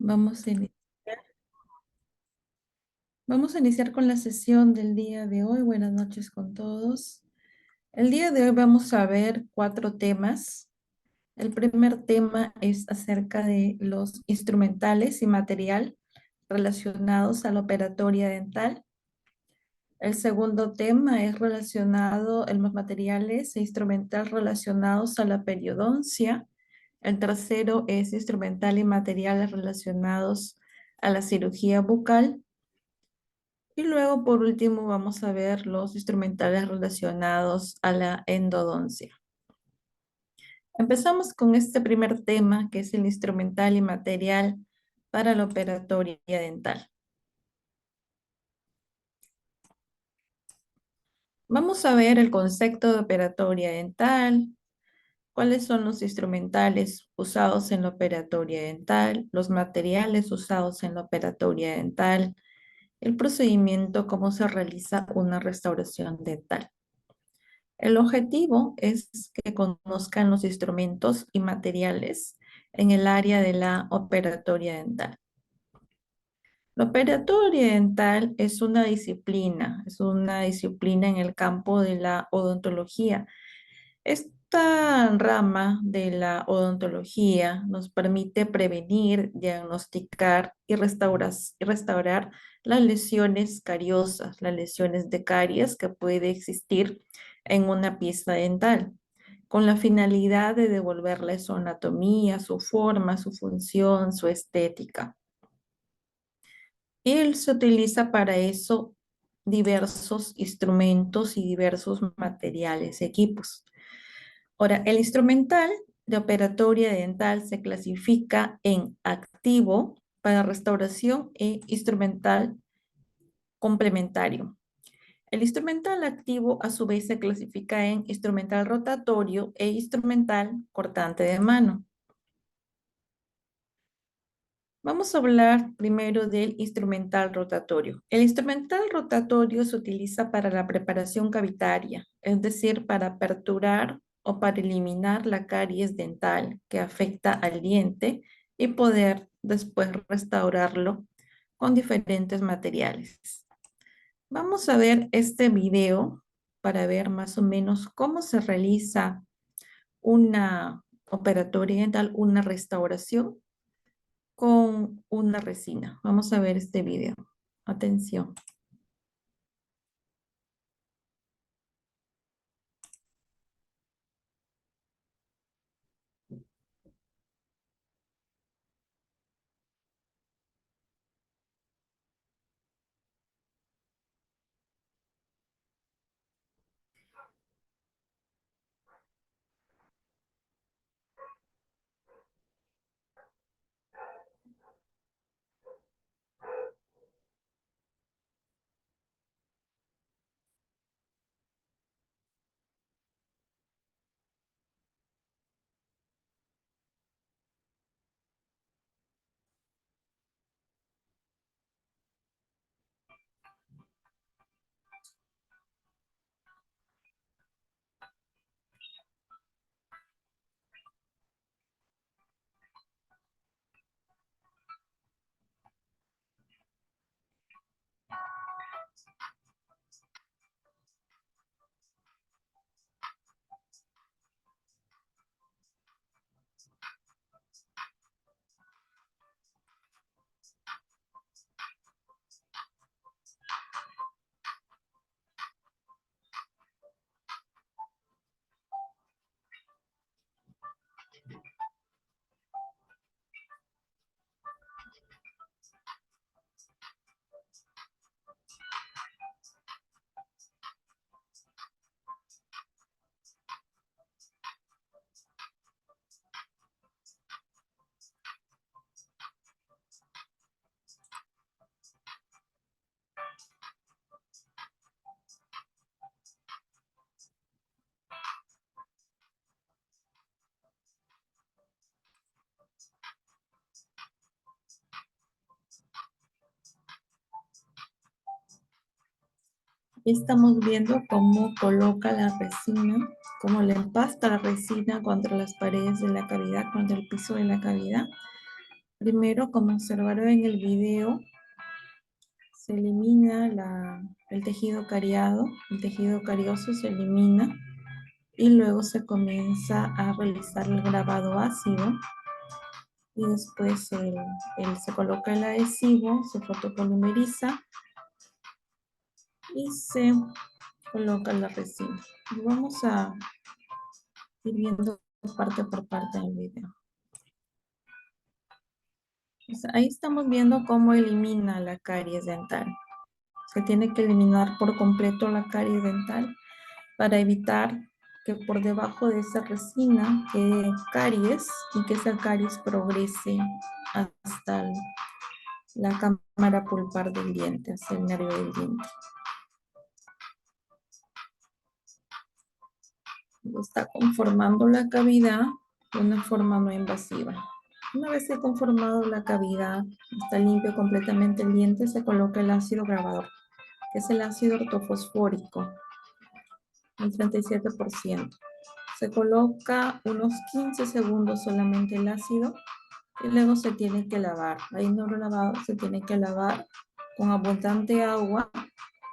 Vamos a iniciar, vamos a iniciar con la sesión del día de hoy. Buenas noches con todos. El día de hoy vamos a ver 4 temas. El primer tema es acerca de los instrumentales y material relacionados a la operatoria dental. El segundo tema es relacionado a los materiales e instrumental relacionados a la periodoncia. El tercero es instrumental y materiales relacionados a la cirugía bucal. Y luego, por último, vamos a ver los instrumentales relacionados a la endodoncia. Empezamos con este primer tema, que es el instrumental y material para la operatoria dental. Vamos a ver el concepto de operatoria dental, cuáles son los instrumentales usados en la operatoria dental, los materiales usados en la operatoria dental, el procedimiento, cómo se realiza una restauración dental. El objetivo es que conozcan los instrumentos y materiales en el área de la operatoria dental. La operatoria dental es una disciplina en el campo de la odontología. Esta rama de la odontología nos permite prevenir, diagnosticar y restaurar las lesiones cariosas, las lesiones de caries que puede existir en una pieza dental, con la finalidad de devolverle su anatomía, su forma, su función, su estética. Y se utiliza para eso diversos instrumentos y diversos materiales, equipos. Ahora, el instrumental de operatoria dental se clasifica en activo para restauración e instrumental complementario. El instrumental activo a su vez se clasifica en instrumental rotatorio e instrumental cortante de mano. Vamos a hablar primero del instrumental rotatorio. El instrumental rotatorio se utiliza para la preparación cavitaria, es decir, para aperturar o para eliminar la caries dental que afecta al diente y poder después restaurarlo con diferentes materiales. Vamos a ver este video para ver más o menos cómo se realiza una operatoria dental, una restauración con una resina. Vamos a ver este video. Atención. Estamos viendo cómo coloca la resina, cómo le empasta la resina contra las paredes de la cavidad, contra el piso de la cavidad, Primero, como observaron en el video, se elimina el tejido cariado, el tejido carioso se elimina y luego se comienza a realizar el grabado ácido y después se coloca el adhesivo, se fotopolimeriza y se coloca la resina. Y vamos a ir viendo parte por parte del video. Pues ahí estamos viendo cómo elimina la caries dental. Se tiene que eliminar por completo la caries dental para evitar que por debajo de esa resina quede caries y que esa caries progrese hasta la cámara pulpar del diente, hacia el nervio del diente. Está conformando la cavidad de una forma no invasiva. Una vez que ha conformado la cavidad, está limpio completamente el diente, se coloca el ácido grabador, que es el ácido ortofosfórico, el 37%. Se coloca unos 15 segundos solamente el ácido y luego se tiene que lavar. Ahí no lo lavado, se tiene que lavar con abundante agua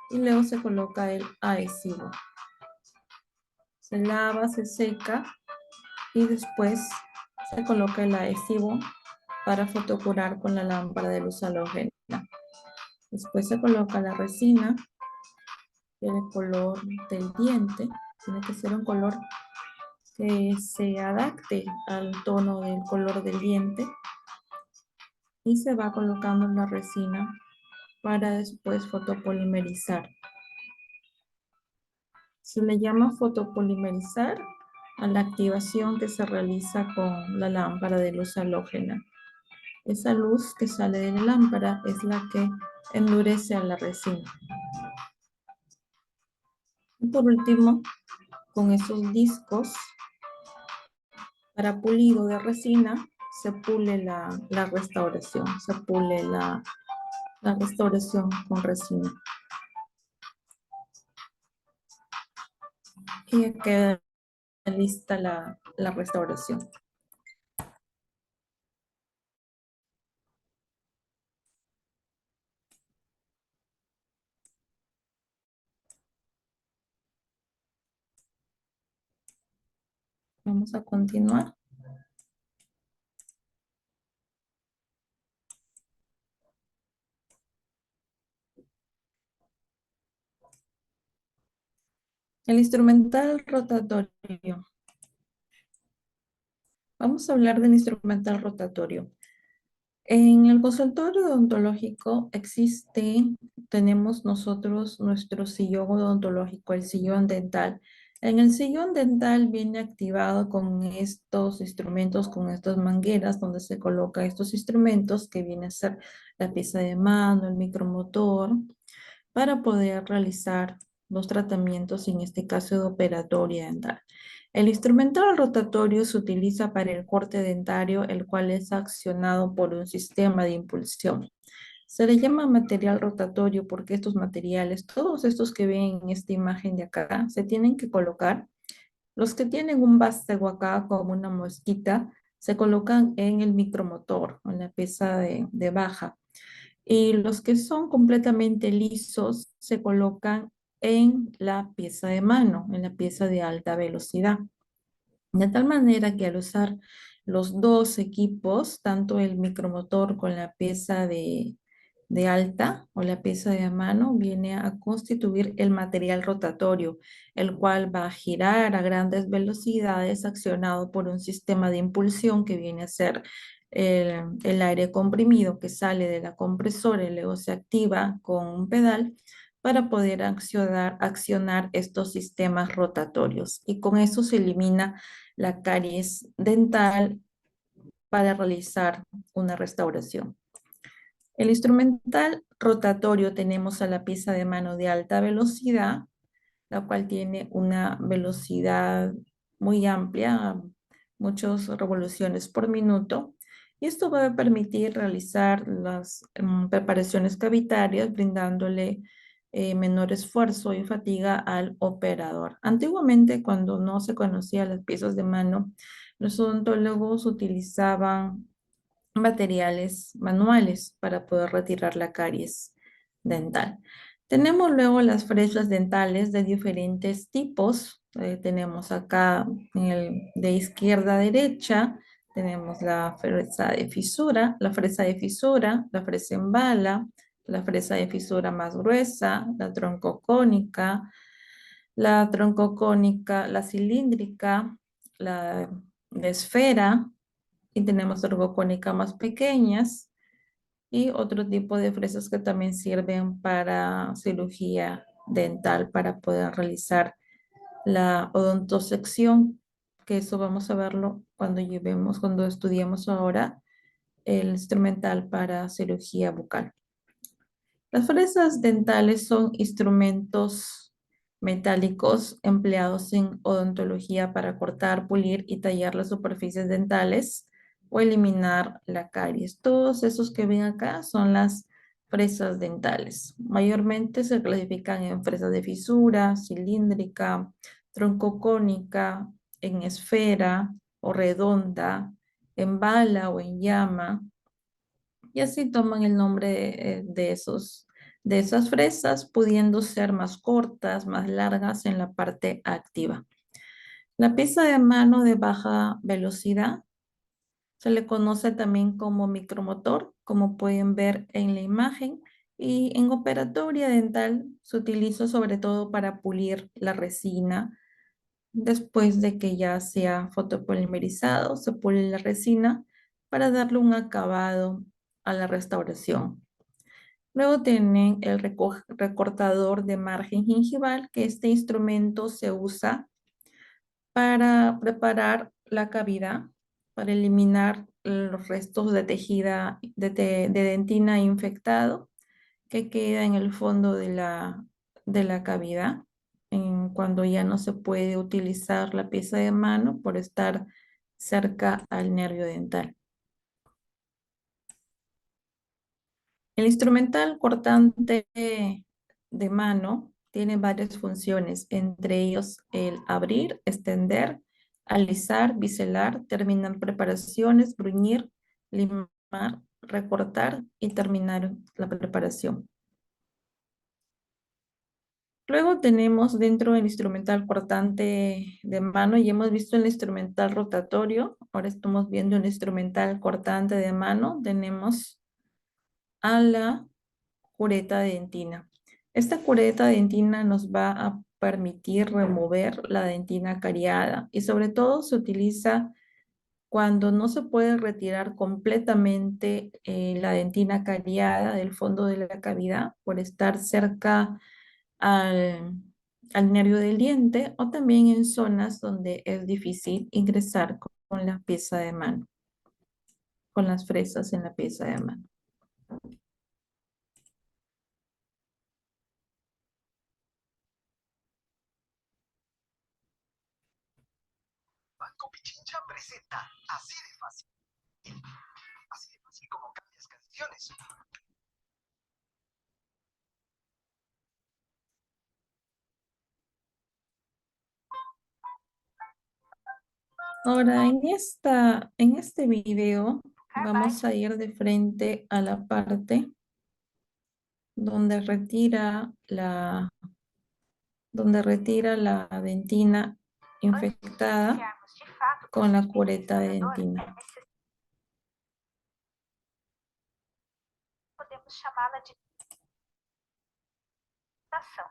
y luego se coloca el adhesivo. Se lava, se seca y después se coloca el adhesivo para fotocurar con la lámpara de luz halógena. Después se coloca la resina, el color del diente, tiene que ser un color que se adapte al tono del color del diente y se va colocando en la resina para después fotopolimerizar. Se le llama fotopolimerizar a la activación que se realiza con la lámpara de luz halógena. Esa luz que sale de la lámpara es la que endurece a la resina. Y por último, con esos discos para pulido de resina, se pule la restauración, se pule la restauración con resina. Y ya queda lista la restauración. Vamos a continuar. El instrumental rotatorio. Vamos a hablar del instrumental rotatorio. En el consultorio odontológico tenemos nosotros nuestro sillón odontológico, el sillón dental. En el sillón dental viene activado con estos instrumentos, con estas mangueras donde se coloca estos instrumentos que viene a ser la pieza de mano, el micromotor, para poder realizar los tratamientos, en este caso de operatoria dental. El instrumental rotatorio se utiliza para el corte dentario, el cual es accionado por un sistema de impulsión. Se le llama material rotatorio porque estos materiales, todos estos que ven en esta imagen de acá, se tienen que colocar. Los que tienen un vástago acá como una mosquita, se colocan en el micromotor, en la pieza de baja. Y los que son completamente lisos se colocan en la pieza de mano, en la pieza de alta velocidad. De tal manera que al usar los dos equipos, tanto el micromotor con la pieza de alta o la pieza de mano, viene a constituir el material rotatorio, el cual va a girar a grandes velocidades accionado por un sistema de impulsión que viene a ser el aire comprimido que sale de la compresora y luego se activa con un pedal para poder accionar estos sistemas rotatorios. Y con eso se elimina la caries dental para realizar una restauración. El instrumental rotatorio tenemos a la pieza de mano de alta velocidad, la cual tiene una velocidad muy amplia, muchas revoluciones por minuto, y esto va a permitir realizar las preparaciones cavitarias, brindándole menor esfuerzo y fatiga al operador. Antiguamente, cuando no se conocían las piezas de mano, los odontólogos utilizaban materiales manuales para poder retirar la caries dental. Tenemos luego las fresas dentales de diferentes tipos. Tenemos acá de izquierda a derecha, tenemos la fresa de fisura, la fresa en bala, la fresa de fisura más gruesa, la troncocónica, la cilíndrica, la de esfera, y tenemos troncocónica más pequeñas y otro tipo de fresas que también sirven para cirugía dental para poder realizar la odontosección, que eso vamos a verlo cuando estudiemos ahora el instrumental para cirugía bucal. Las fresas dentales son instrumentos metálicos empleados en odontología para cortar, pulir y tallar las superficies dentales o eliminar la caries. Todos esos que ven acá son las fresas dentales. Mayormente se clasifican en fresas de fisura, cilíndrica, troncocónica, en esfera o redonda, en bala o en llama, y así toman el nombre de esas fresas, pudiendo ser más cortas, más largas en la parte activa. La pieza de mano de baja velocidad se le conoce también como micromotor, como pueden ver en la imagen, y en operatoria dental se utiliza sobre todo para pulir la resina. Después de que ya sea fotopolimerizado, se pule la resina para darle un acabado a la restauración. Luego tienen el recortador de margen gingival, que este instrumento se usa para preparar la cavidad, para eliminar los restos de de dentina infectado que queda en el fondo de la cavidad, cuando ya no se puede utilizar la pieza de mano por estar cerca al nervio dental. El instrumental cortante de mano tiene varias funciones, entre ellos el abrir, extender, alisar, biselar, terminar preparaciones, bruñir, limar, recortar y terminar la preparación. Luego tenemos dentro del instrumental cortante de mano, y hemos visto el instrumental rotatorio, ahora estamos viendo el instrumental cortante de mano, tenemos a la cureta dentina. Esta cureta dentina nos va a permitir remover la dentina cariada y sobre todo se utiliza cuando no se puede retirar completamente la dentina cariada del fondo de la cavidad por estar cerca al, al nervio del diente, o también en zonas donde es difícil ingresar con la pieza de mano, con las fresas en la pieza de mano. Banco Pichincha presenta Así de fácil. Así de fácil como cambias canciones. Ahora, en este video vamos a ir de frente a la parte donde retira la dentina infectada con la cureta dentina. Podemos chamá-la de ação.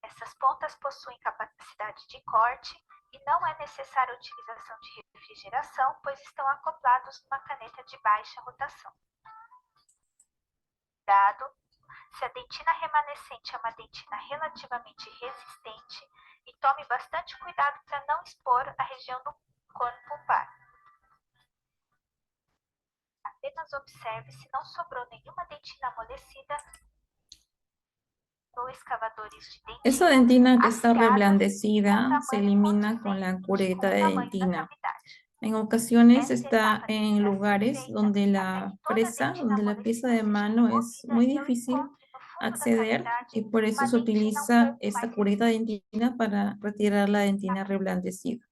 Essas pontas possuem capacidade de corte e não é necessária a utilização de refrigeração, pois estão acoplados numa caneta de baixa rotação. Dado, se a dentina remanescente é uma dentina relativamente resistente, e tome bastante cuidado para não expor a região do cone pulpar. Apenas observe se não sobrou nenhuma dentina amolecida ou escavadores de dentina. Esa dentina que está reblandecida se elimina con la cureta de dentina. En ocasiones está en lugares donde la pieza de mano es muy difícil acceder, y por eso se utiliza esta cureta de dentina para retirar la dentina reblandecida.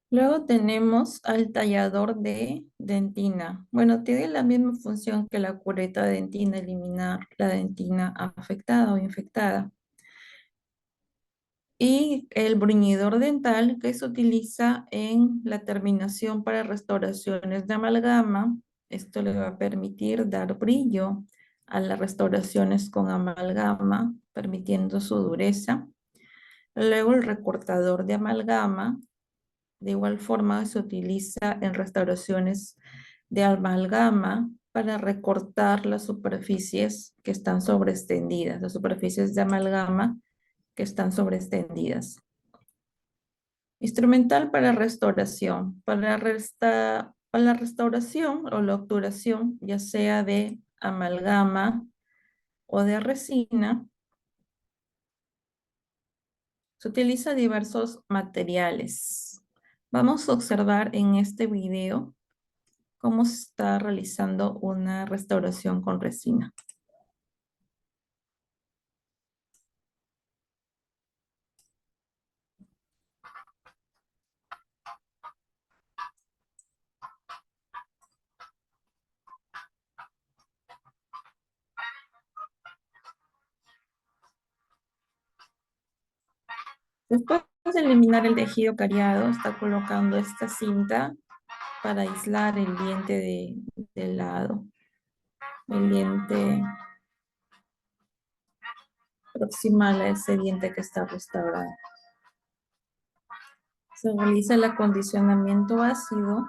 Luego tenemos al tallador de dentina. Bueno, tiene la misma función que la cureta de dentina, eliminar la dentina afectada o infectada. Y el bruñidor dental que se utiliza en la terminación para restauraciones de amalgama. Esto le va a permitir dar brillo a las restauraciones con amalgama, permitiendo su dureza. Luego el recortador de amalgama, de igual forma se utiliza en restauraciones de amalgama para recortar las superficies que están sobreextendidas, las superficies de amalgama que están sobreextendidas. Instrumental para restauración. Para la restauración o la obturación, ya sea de amalgama o de resina, se utiliza diversos materiales. Vamos a observar en este video cómo se está realizando una restauración con resina. Después de eliminar el tejido cariado, está colocando esta cinta para aislar el diente del lado, el diente proximal a ese diente que está restaurado. Se realiza el acondicionamiento ácido,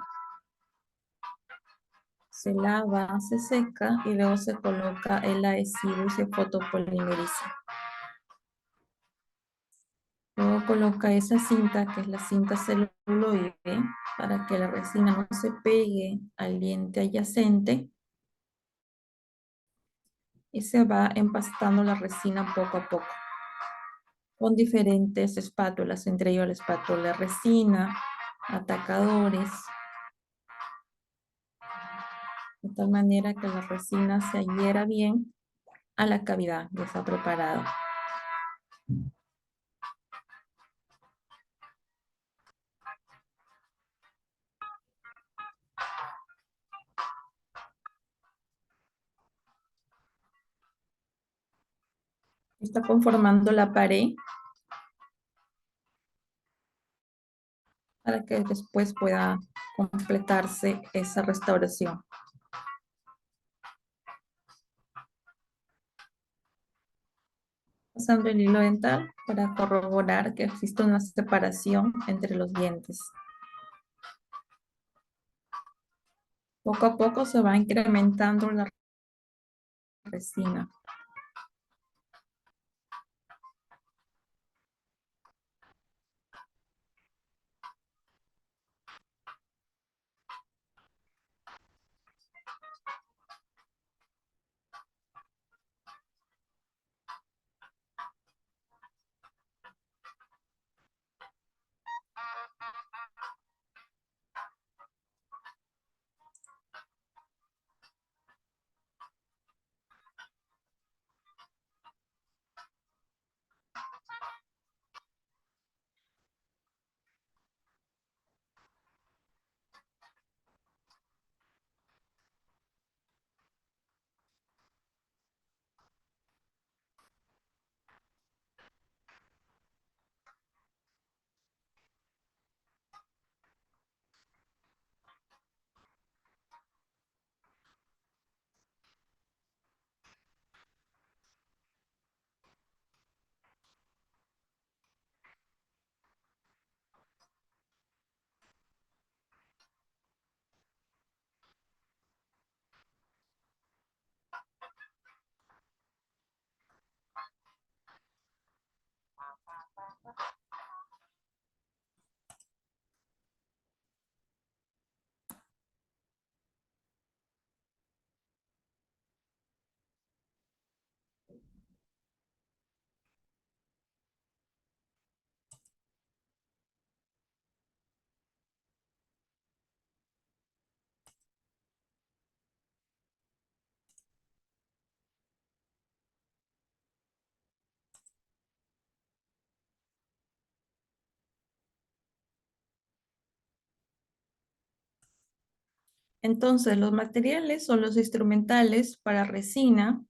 se lava, se seca y luego se coloca el adhesivo y se fotopolimeriza. Luego coloca esa cinta, que es la cinta celuloide, para que la resina no se pegue al diente adyacente y se va empastando la resina poco a poco con diferentes espátulas, entre ellos la espátula de resina, atacadores, de tal manera que la resina se adhiera bien a la cavidad que está preparado. Está conformando la pared para que después pueda completarse esa restauración. Pasando el hilo dental para corroborar que existe una separación entre los dientes. Poco a poco se va incrementando la resina. Entonces, los materiales o los instrumentales para resina,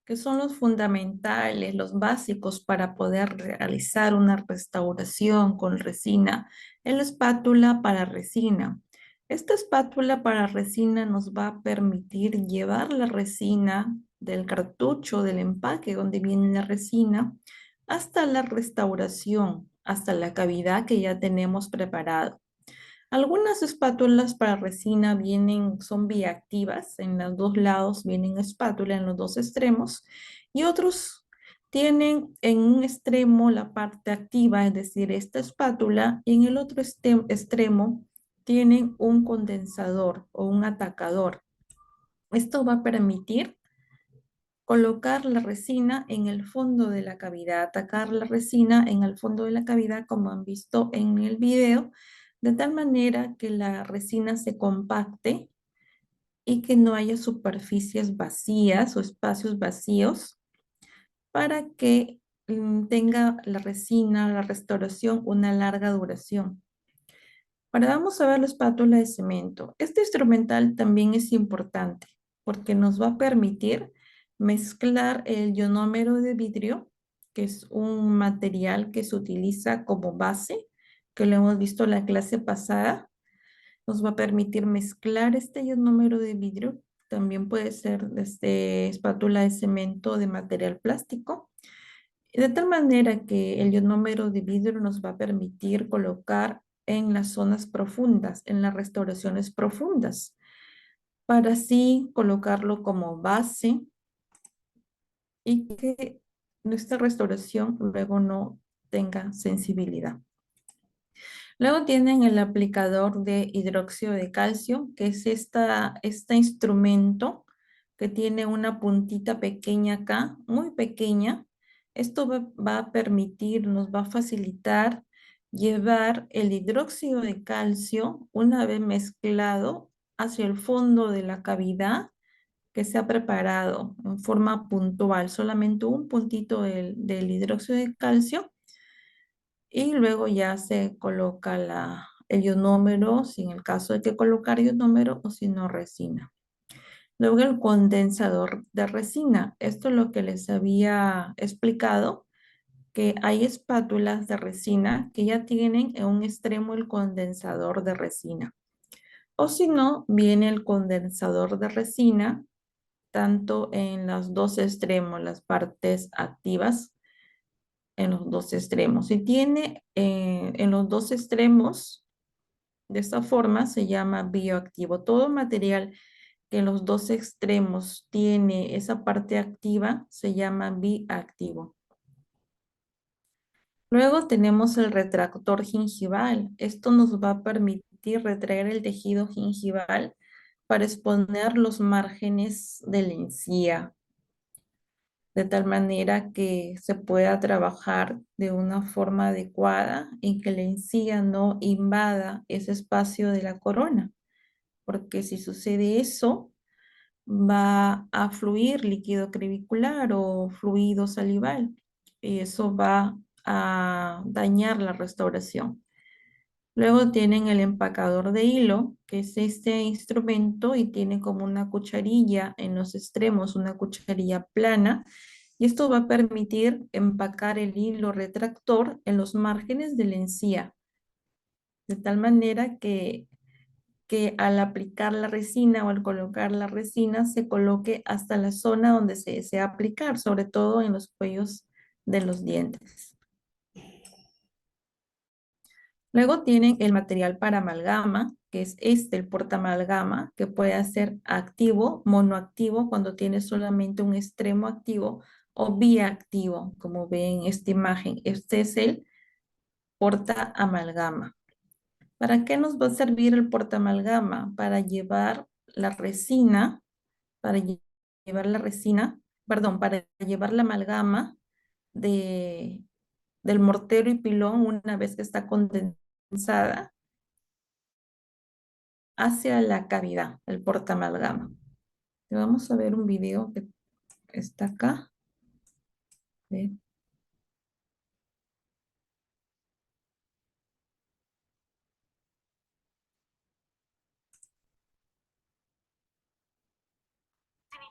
que son los fundamentales, los básicos para poder realizar una restauración con resina, es la espátula para resina. Esta espátula para resina nos va a permitir llevar la resina del cartucho, del empaque donde viene la resina, hasta la restauración, hasta la cavidad que ya tenemos preparado. Algunas espátulas para resina son biactivas, en los dos lados vienen espátula en los dos extremos, y otros tienen en un extremo la parte activa, es decir, esta espátula, y en el otro extremo tienen un condensador o un atacador. Esto va a permitir colocar la resina en el fondo de la cavidad, atacar la resina en el fondo de la cavidad, como han visto en el video, de tal manera que la resina se compacte y que no haya superficies vacías o espacios vacíos para que tenga la resina, la restauración, una larga duración. Ahora vamos a ver la espátula de cemento. Este instrumental también es importante porque nos va a permitir mezclar el ionómero de vidrio, que es un material que se utiliza como base, que lo hemos visto en la clase pasada. Nos va a permitir mezclar este ionómero de vidrio. También puede ser espátula de cemento de material plástico. De tal manera que el ionómero de vidrio nos va a permitir colocar en las zonas profundas, en las restauraciones profundas, para así colocarlo como base y que nuestra restauración luego no tenga sensibilidad. Luego tienen el aplicador de hidróxido de calcio, que es este instrumento que tiene una puntita pequeña acá, muy pequeña. Esto va a permitir, nos va a facilitar llevar el hidróxido de calcio una vez mezclado hacia el fondo de la cavidad que se ha preparado en forma puntual, solamente un puntito del hidróxido de calcio y luego ya se coloca el ionómero, si en el caso de que colocar ionómero o si no resina. Luego el condensador de resina. Esto es lo que les había explicado, que hay espátulas de resina que ya tienen en un extremo el condensador de resina. O si no, viene el condensador de resina, tanto en los dos extremos, las partes activas en los dos extremos. Si tiene en los dos extremos, de esta forma se llama bioactivo. Todo material que en los dos extremos tiene esa parte activa se llama biactivo. Luego tenemos el retractor gingival. Esto nos va a permitir retraer el tejido gingival para exponer los márgenes de la encía, de tal manera que se pueda trabajar de una forma adecuada y que la encía no invada ese espacio de la corona, porque si sucede eso, va a fluir líquido crevicular o fluido salival y eso va a dañar la restauración. Luego tienen el empacador de hilo, que es este instrumento y tiene como una cucharilla en los extremos, una cucharilla plana, y esto va a permitir empacar el hilo retractor en los márgenes de la encía, de tal manera que al aplicar la resina o al colocar la resina se coloque hasta la zona donde se desea aplicar, sobre todo en los cuellos de los dientes. Luego tienen el material para amalgama, que es el portaamalgama, que puede ser activo, monoactivo, cuando tiene solamente un extremo activo, o biactivo, como ven en esta imagen. Este es el portaamalgama. ¿Para qué nos va a servir el portaamalgama? Para llevar la resina, para llevar la resina, perdón, para llevar la amalgama del mortero y pilón una vez que está condensada hacia la cavidad, el portaamalgama. Vamos a ver un video que está acá. Ve.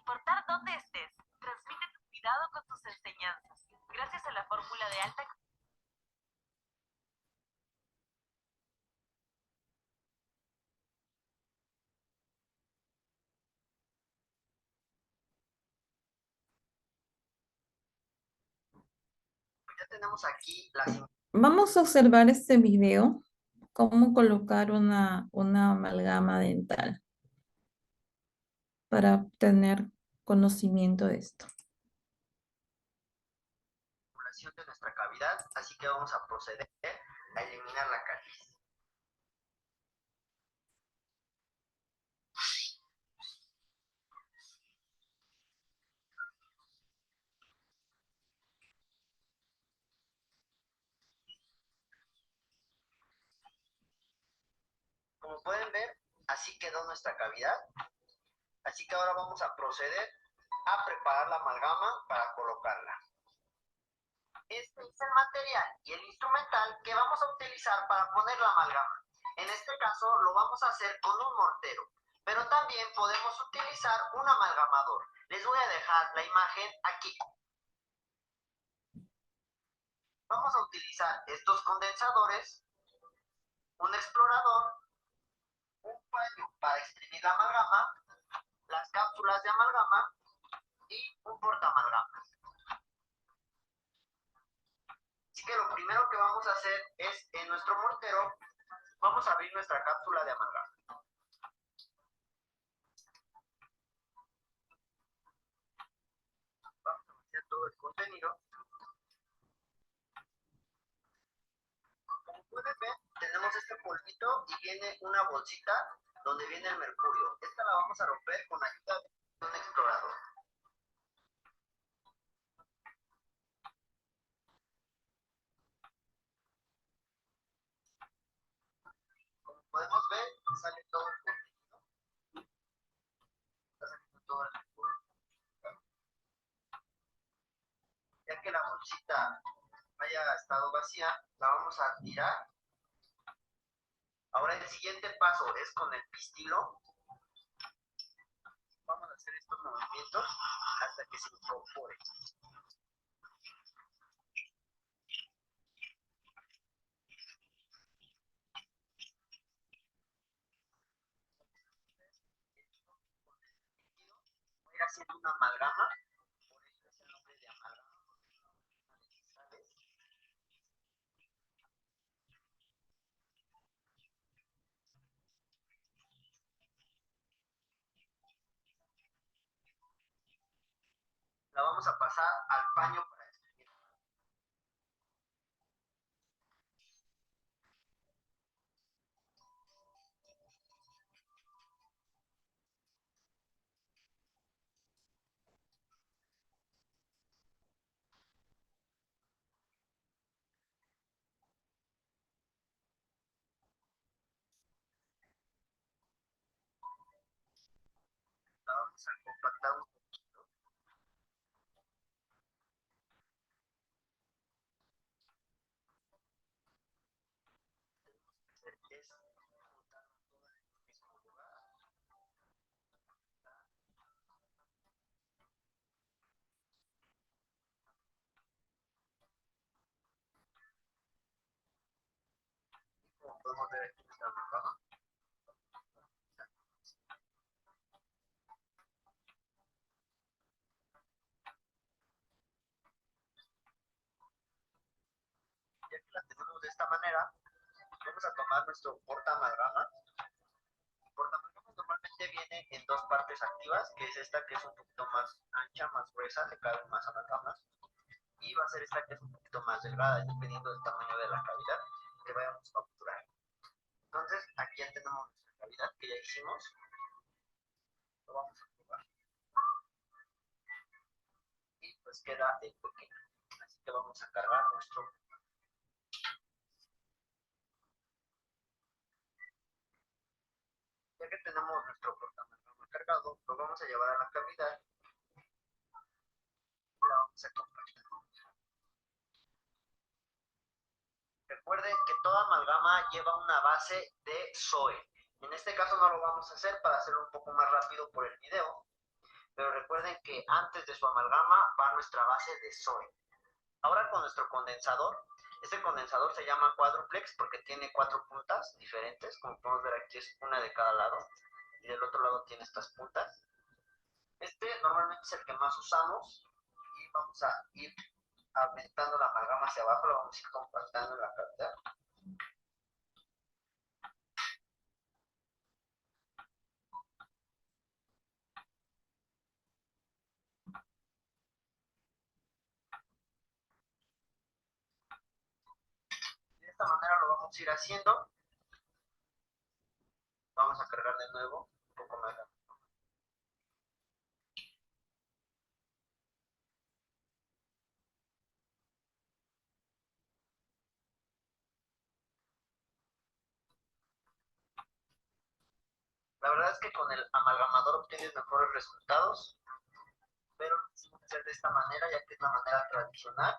importar dónde estés, transmite tu cuidado con tus enseñanzas. Gracias a la fórmula de alta. Ya tenemos aquí las... Vamos a observar este video, cómo colocar una amalgama dental para obtener conocimiento de esto. De nuestra cavidad, así que vamos a proceder a eliminar la caries. Como pueden ver, así quedó nuestra cavidad. Así que ahora vamos a proceder a preparar la amalgama para colocarla. Este es el material y el instrumental que vamos a utilizar para poner la amalgama. En este caso lo vamos a hacer con un mortero, pero también podemos utilizar un amalgamador. Les voy a dejar la imagen aquí. Vamos a utilizar estos condensadores, un explorador, un paño para exprimir la amalgama, las cápsulas de amalgama y un portaamalgamas. Así que lo primero que vamos a hacer es, en nuestro mortero, vamos a abrir nuestra cápsula de amalgama. Vamos a vaciar todo el contenido. Como pueden ver, tenemos este polvito y viene una bolsita donde viene el mercurio. Esta la vamos a romper con ayuda de un explorador. Como podemos ver, sale todo el contenido. Está saliendo todo el mercurio. Ya que la bolsita haya estado vacía, la vamos a tirar. Ahora el siguiente paso es con el pistilo. Vamos a hacer estos movimientos hasta que se incorpore. Voy haciendo una amalgama, por eso es el nombre de amalgama. La vamos a pasar al paño para exprimir. La vamos a compactar un poquito. Es juntar todo en el mismo lugar. Y como podemos ver aquí nuestra amalgama. Ya que la tenemos de esta manera, vamos a tomar nuestro portaamalgama. El portaamalgama normalmente viene en dos partes activas, que es esta que es un poquito más ancha, más gruesa, le caben más amalgamas. Y va a ser esta que es un poquito más delgada, dependiendo del tamaño de la cavidad que vayamos a obturar. Entonces, aquí ya tenemos nuestra cavidad que ya hicimos. Lo vamos a probar. Y pues queda el pequeño. Así que vamos a cargar nuestro. Ya que tenemos nuestro portaamalgama cargado, lo vamos a llevar a la cavidad y la vamos a compactar. Recuerden que toda amalgama lleva una base de SOE. En este caso no lo vamos a hacer para hacerlo un poco más rápido por el video, Pero recuerden que antes de su amalgama va nuestra base de sodio. Ahora con nuestro condensador, este condensador se llama cuádruplex porque tiene 4 puntas diferentes, como podemos ver aquí es una de cada lado, y del otro lado tiene estas puntas. Este normalmente es el que más usamos y vamos a ir aumentando la amalgama hacia abajo, lo vamos a ir compactando en la cavidad. De esta manera lo vamos a ir haciendo. Vamos a cargar de nuevo un poco más. La verdad es que con el amalgamador obtienes mejores resultados, pero lo hicimos hacer de esta manera ya que es la manera tradicional.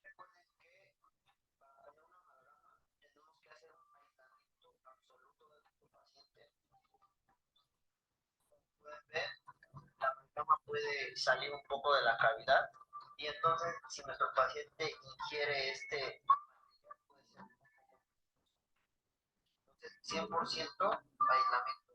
Recuerden que para hacer una amalgama tenemos que hacer un aislamiento absoluto de nuestro paciente. Como pueden ver, la amalgama puede salir un poco de la cavidad y entonces si nuestro paciente ingiere este puede ser un poco, entonces 100% aislamiento.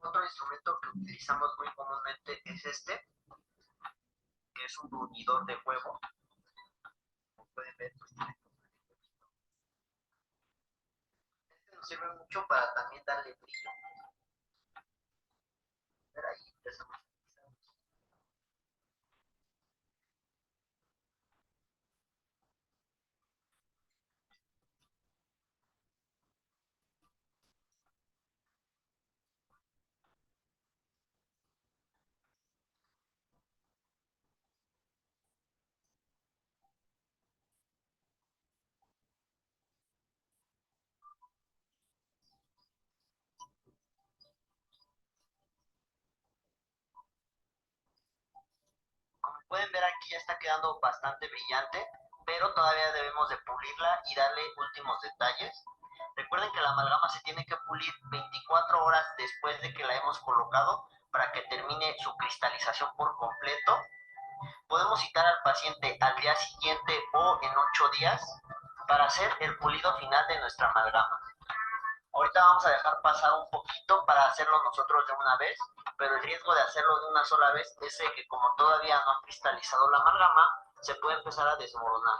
Otro instrumento que utilizamos muy comúnmente es este, que es un unidor de huevo. Como pueden ver, pues tiene este nos sirve mucho para también darle brillo. Ver ahí empezamos. Como pueden ver aquí ya está quedando bastante brillante, pero todavía debemos de pulirla y darle últimos detalles. Recuerden que la amalgama se tiene que pulir 24 horas después de que la hemos colocado para que termine su cristalización por completo. Podemos citar al paciente al día siguiente o en 8 días para hacer el pulido final de nuestra amalgama. Ahorita vamos a dejar pasar un poquito para hacerlo nosotros de una vez, pero el riesgo de hacerlo de una sola vez es que como todavía no ha cristalizado la amalgama, se puede empezar a desmoronar.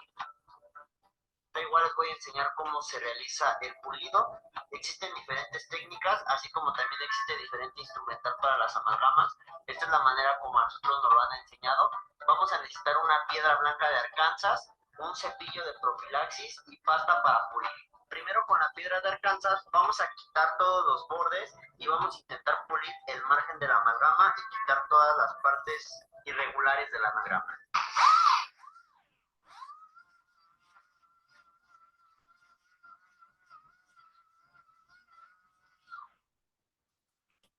Igual les voy a enseñar cómo se realiza el pulido. Existen diferentes técnicas, así como también existe diferente instrumental para las amalgamas. Esta es la manera como a nosotros nos lo han enseñado. Vamos a necesitar una piedra blanca de Arkansas, un cepillo de profilaxis y pasta para pulir. Primero con la piedra de Arkansas vamos a quitar todos los bordes y vamos a intentar pulir el margen de la amalgama y quitar todas las partes irregulares de la amalgama.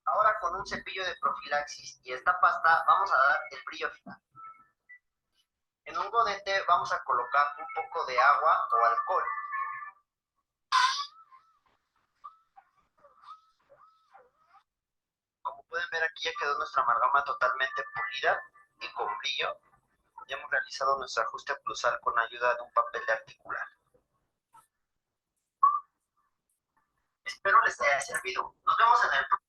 Ahora con un cepillo de profilaxis y esta pasta vamos a dar el brillo final. En un godete vamos a colocar un poco de agua o alcohol. Como pueden ver aquí ya quedó nuestra amalgama totalmente pulida y con brillo. Ya hemos realizado nuestro ajuste plusal con ayuda de un papel de articular. Espero les haya servido. Nos vemos en el próximo.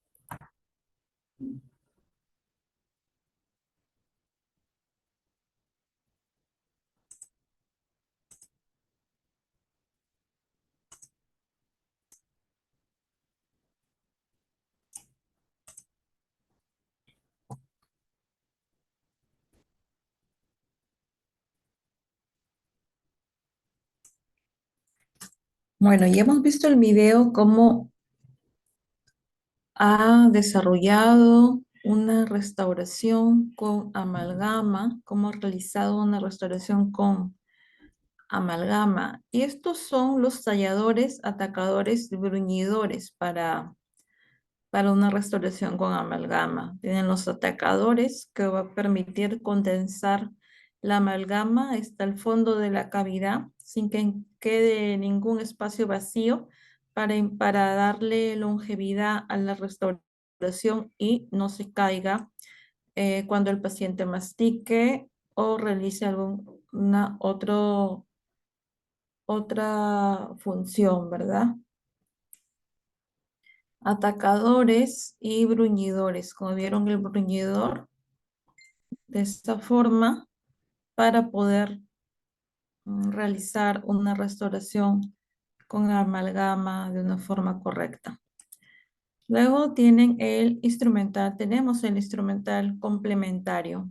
Bueno, ya hemos visto el video cómo ha desarrollado una restauración con amalgama, cómo ha realizado una restauración con amalgama. Y estos son los talladores, atacadores y bruñidores para una restauración con amalgama. Tienen los atacadores que va a permitir condensar la amalgama hasta el fondo de la cavidad sin que quede ningún espacio vacío para darle longevidad a la restauración y no se caiga cuando el paciente mastique o realice alguna otra función, ¿verdad? Atacadores y bruñidores. Como vieron el bruñidor, de esta forma, para poder realizar una restauración con amalgama de una forma correcta. Luego tienen el instrumental, tenemos el instrumental complementario.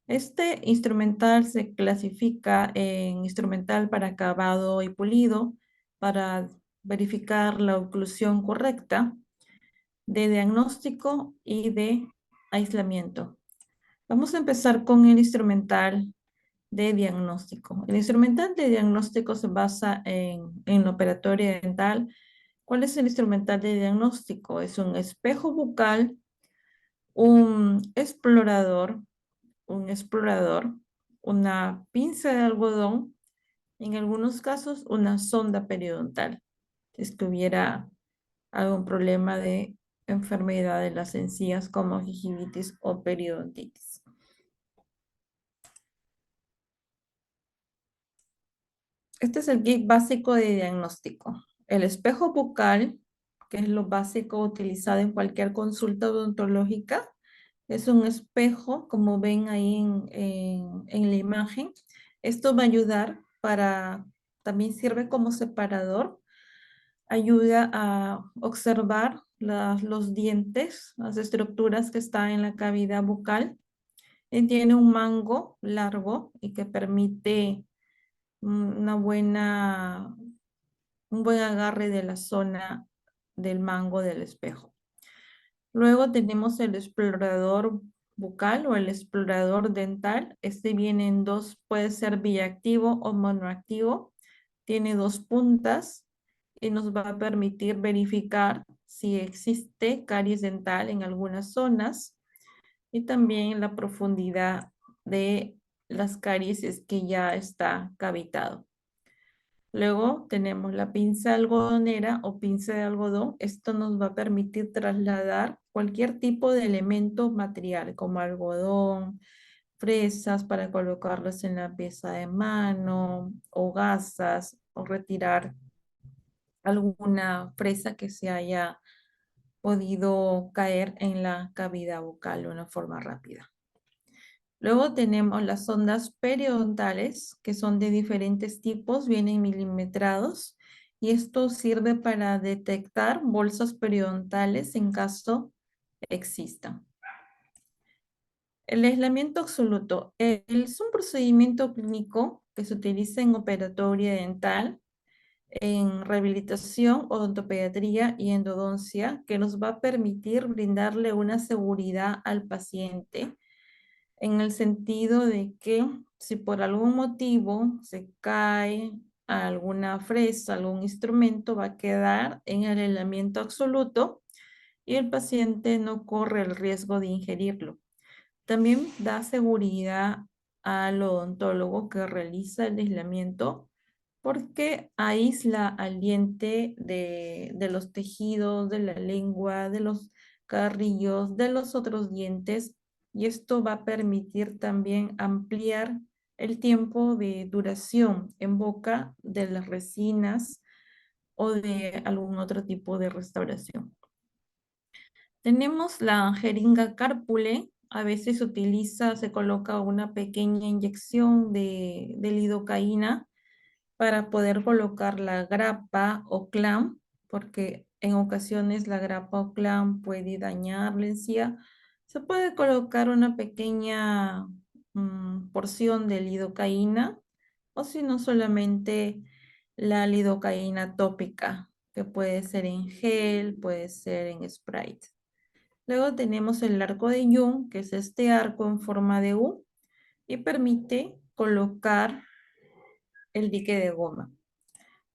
Este instrumental se clasifica en instrumental para acabado y pulido, para verificar la oclusión correcta, de diagnóstico y de aislamiento. Vamos a empezar con el instrumental de diagnóstico. El instrumental de diagnóstico se basa en la operatoria dental. ¿Cuál es el instrumental de diagnóstico? Es un espejo bucal, un explorador, una pinza de algodón, en algunos casos una sonda periodontal, si es que hubiera algún problema de enfermedad de las encías como gingivitis o periodontitis. Este es el kit básico de diagnóstico. El espejo bucal, que es lo básico utilizado en cualquier consulta odontológica, es un espejo, como ven ahí en la imagen. Esto va a ayudar también sirve como separador, ayuda a observar los dientes, las estructuras que están en la cavidad bucal. Tiene un mango largo y que permite una un buen agarre de la zona del mango del espejo. Luego tenemos el explorador bucal o el explorador dental. Este viene en dos, puede ser biactivo o monoactivo. Tiene dos puntas y nos va a permitir verificar si existe caries dental en algunas zonas y también la profundidad de las caries es que ya está cavitado. Luego tenemos la pinza algodonera o pinza de algodón. Esto nos va a permitir trasladar cualquier tipo de elemento material como algodón, fresas para colocarlas en la pieza de mano o gasas o retirar alguna fresa que se haya podido caer en la cavidad bucal de una forma rápida. Luego tenemos las sondas periodontales, que son de diferentes tipos, vienen milimetrados, y esto sirve para detectar bolsas periodontales en caso existan. El aislamiento absoluto es un procedimiento clínico que se utiliza en operatoria dental, en rehabilitación, odontopediatría y endodoncia, que nos va a permitir brindarle una seguridad al paciente en el sentido de que si por algún motivo se cae alguna fresa, algún instrumento, va a quedar en el aislamiento absoluto y el paciente no corre el riesgo de ingerirlo. También da seguridad al odontólogo que realiza el aislamiento porque aísla al diente de los tejidos, de la lengua, de los carrillos, de los otros dientes, y esto va a permitir también ampliar el tiempo de duración en boca de las resinas o de algún otro tipo de restauración. Tenemos la jeringa Carpule. A veces se coloca una pequeña inyección de lidocaína para poder colocar la grapa o clam, porque en ocasiones la grapa o clam puede dañar la encía. Se puede colocar una pequeña porción de lidocaína o si no solamente la lidocaína tópica, que puede ser en gel, puede ser en Sprite. Luego tenemos el arco de Jung, que es este arco en forma de U y permite colocar el dique de goma.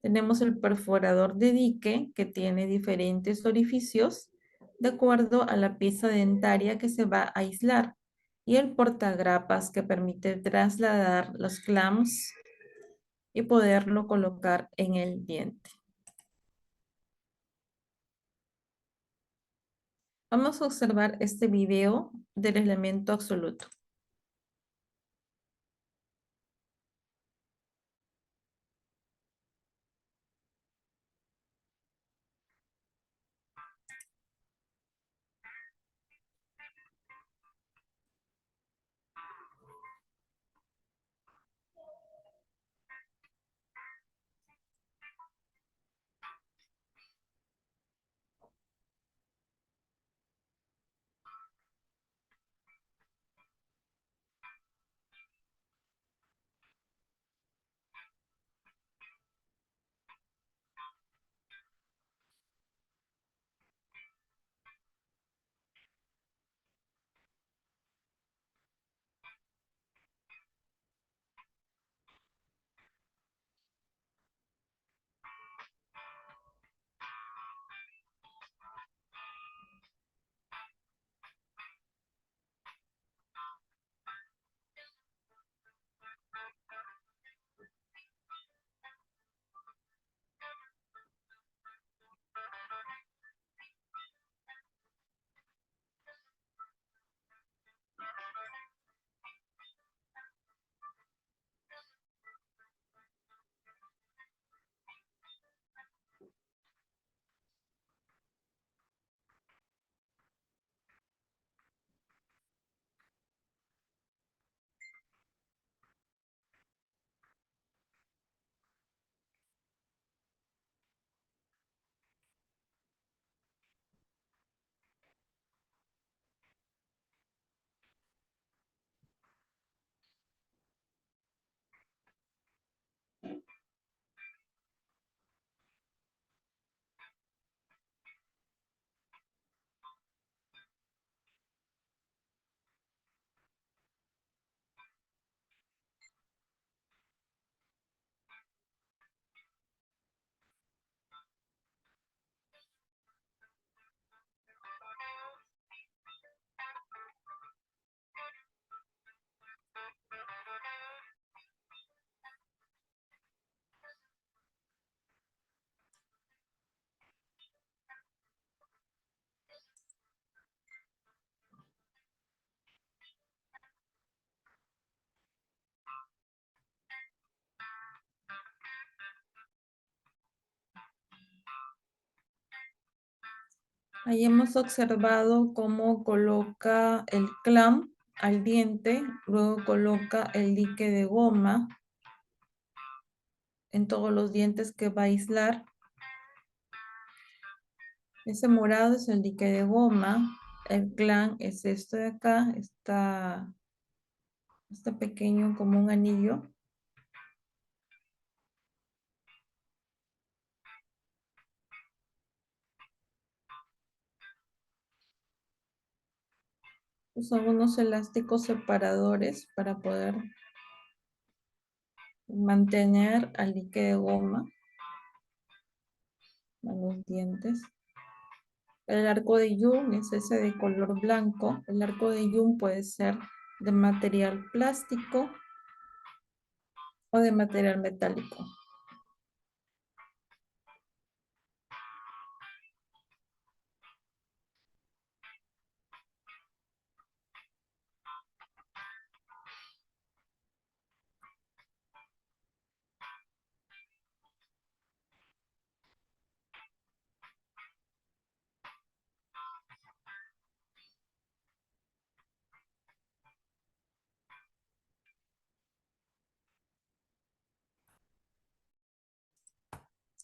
Tenemos el perforador de dique que tiene diferentes orificios de acuerdo a la pieza dentaria que se va a aislar y el portagrapas que permite trasladar los clamps y poderlo colocar en el diente. Vamos a observar este video del aislamiento absoluto. Ahí hemos observado cómo coloca el clamp al diente, luego coloca el dique de goma en todos los dientes que va a aislar. Ese morado es el dique de goma, el clamp es esto de acá, está pequeño como un anillo. Son unos elásticos separadores para poder mantener al dique de goma a los dientes. El arco de Young es ese de color blanco. El arco de Young puede ser de material plástico o de material metálico.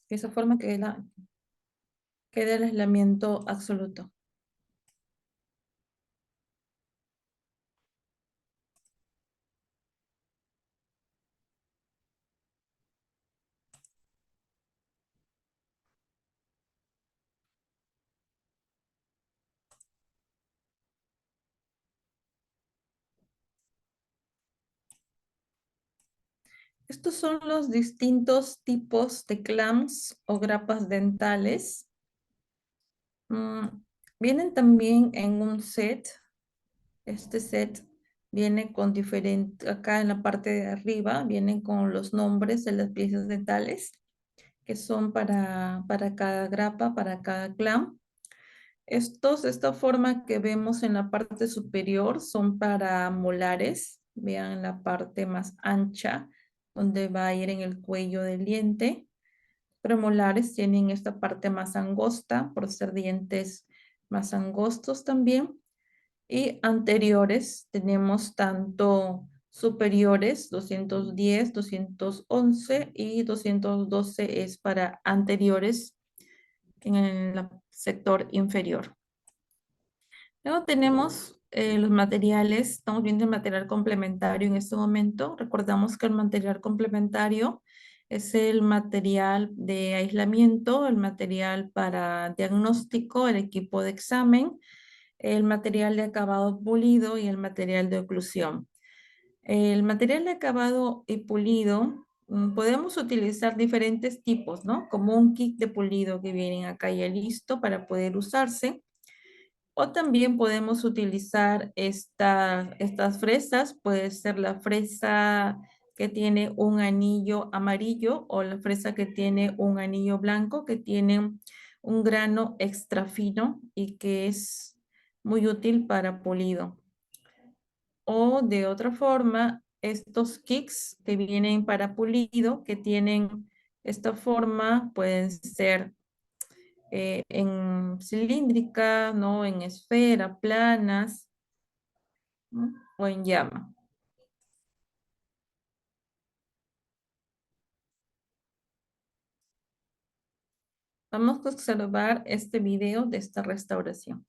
De esa forma queda el aislamiento absoluto. Estos son los distintos tipos de clamps o grapas dentales. Vienen también en un set. Este set viene con diferente, acá en la parte de arriba, vienen con los nombres de las piezas dentales que son para cada grapa, para cada clamp. Estos, de esta forma que vemos en la parte superior, son para molares. Vean la parte más ancha, donde va a ir en el cuello del diente. Premolares tienen esta parte más angosta, por ser dientes más angostos también. Y anteriores tenemos tanto superiores, 210, 211 y 212 es para anteriores en el sector inferior. Luego tenemos los materiales, estamos viendo el material complementario en este momento. Recordamos que el material complementario es el material de aislamiento, el material para diagnóstico, el equipo de examen, el material de acabado pulido y el material de oclusión. El material de acabado y pulido, podemos utilizar diferentes tipos, ¿no? Como un kit de pulido que vienen acá ya listo para poder usarse. O también podemos utilizar estas fresas, puede ser la fresa que tiene un anillo amarillo o la fresa que tiene un anillo blanco, que tiene un grano extra fino y que es muy útil para pulido. O de otra forma, estos kicks que vienen para pulido, que tienen esta forma, pueden ser en cilíndrica, ¿no? En esfera, planas, ¿no? O en llama. Vamos a observar este video de esta restauración.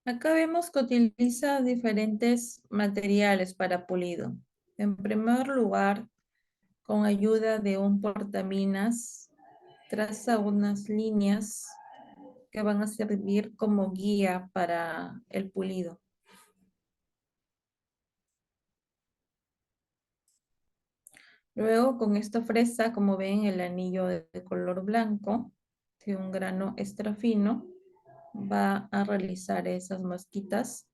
Acá vemos que utiliza diferentes materiales para pulido. En primer lugar, con ayuda de un portaminas, traza unas líneas que van a servir como guía para el pulido. Luego con esta fresa, como ven, el anillo de color blanco, de un grano extra fino, va a realizar esas mosquitas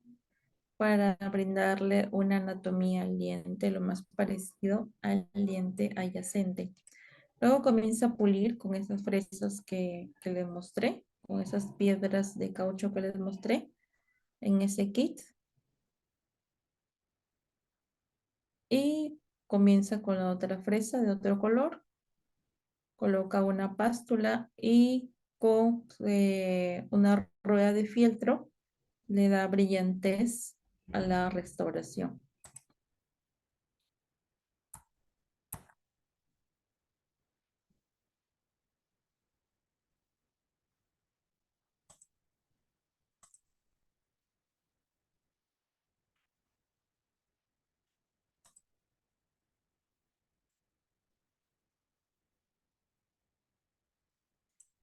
para brindarle una anatomía al diente lo más parecido al diente adyacente. Luego comienza a pulir con esas fresas que les mostré, con esas piedras de caucho que les mostré en ese kit. Y comienza con la otra fresa de otro color. Coloca una pástula y con una rueda de fieltro le da brillantez a la restauración.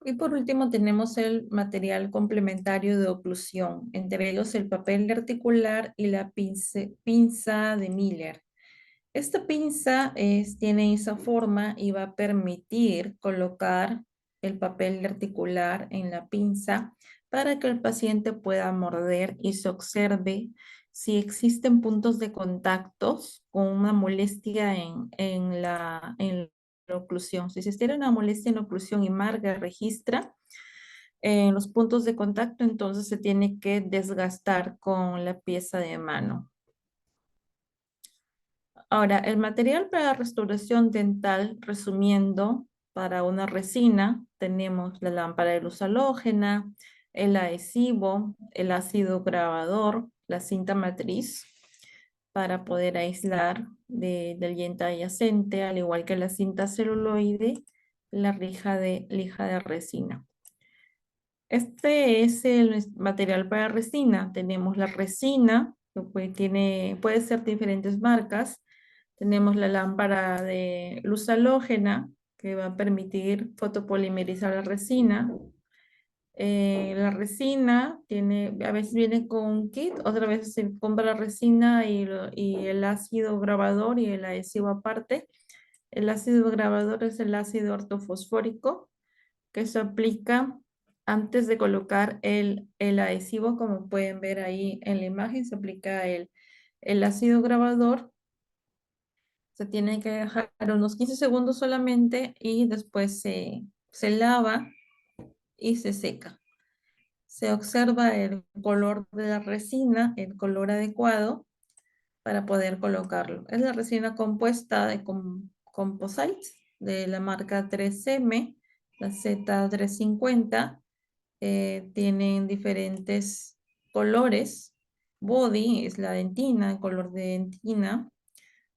Y por último tenemos el material complementario de oclusión, entre ellos el papel articular y la pinza de Miller. Esta pinza tiene esa forma y va a permitir colocar el papel articular en la pinza para que el paciente pueda morder y se observe si existen puntos de contactos con una molestia en la oclusión. Si existiera una molestia en la oclusión y marca registra en los puntos de contacto, entonces se tiene que desgastar con la pieza de mano. Ahora, el material para restauración dental, resumiendo, para una resina tenemos la lámpara de luz halógena, el adhesivo, el ácido grabador, la cinta matriz para poder aislar del diente adyacente, al igual que la cinta celuloide, la lija de resina. Este es el material para resina. Tenemos la resina, que puede ser diferentes marcas. Tenemos la lámpara de luz halógena, que va a permitir fotopolimerizar la resina. La resina a veces viene con un kit, otra vez se compra la resina y el ácido grabador y el adhesivo aparte. El ácido grabador es el ácido ortofosfórico que se aplica antes de colocar el adhesivo, como pueden ver ahí en la imagen, se aplica el ácido grabador. Se tiene que dejar unos 15 segundos solamente y después se lava y se seca. Se observa el color de la resina, el color adecuado para poder colocarlo. Es la resina compuesta de composite de la marca 3M, la Z350. Tienen diferentes colores. Body es la dentina, el color de dentina.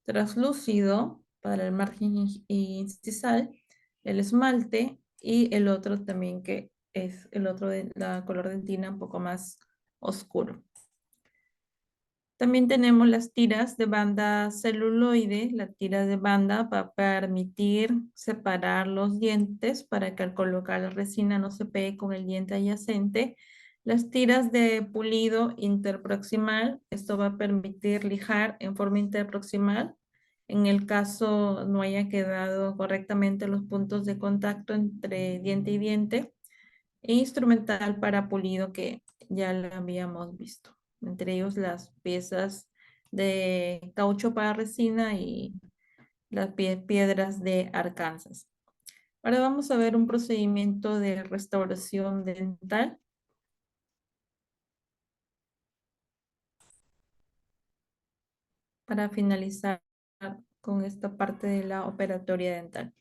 Translúcido para el margen incisal, el esmalte y el otro también que es el otro de la color dentina un poco más oscuro. También tenemos las tiras de banda celuloide. La tira de banda va a permitir separar los dientes para que al colocar la resina no se pegue con el diente adyacente. Las tiras de pulido interproximal, esto va a permitir lijar en forma interproximal. En el caso no haya quedado correctamente los puntos de contacto entre diente y diente. E instrumental para pulido que ya lo habíamos visto. Entre ellos las piezas de caucho para resina y las piedras de Arkansas. Ahora vamos a ver un procedimiento de restauración dental. Para finalizar con esta parte de la operatoria dental.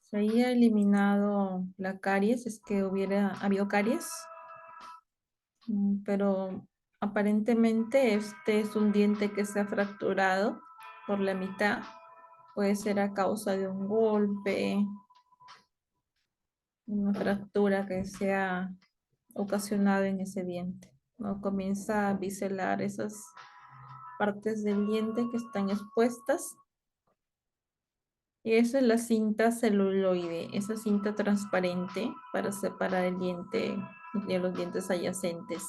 Se había eliminado la caries, es que hubiera habido caries, pero aparentemente este es un diente que se ha fracturado por la mitad. Puede ser a causa de un golpe, una fractura que se ha ocasionado en ese diente. ¿No? Comienza a biselar esas partes del diente que están expuestas. Y esa es la cinta celuloide, esa cinta transparente para separar el diente de los dientes adyacentes.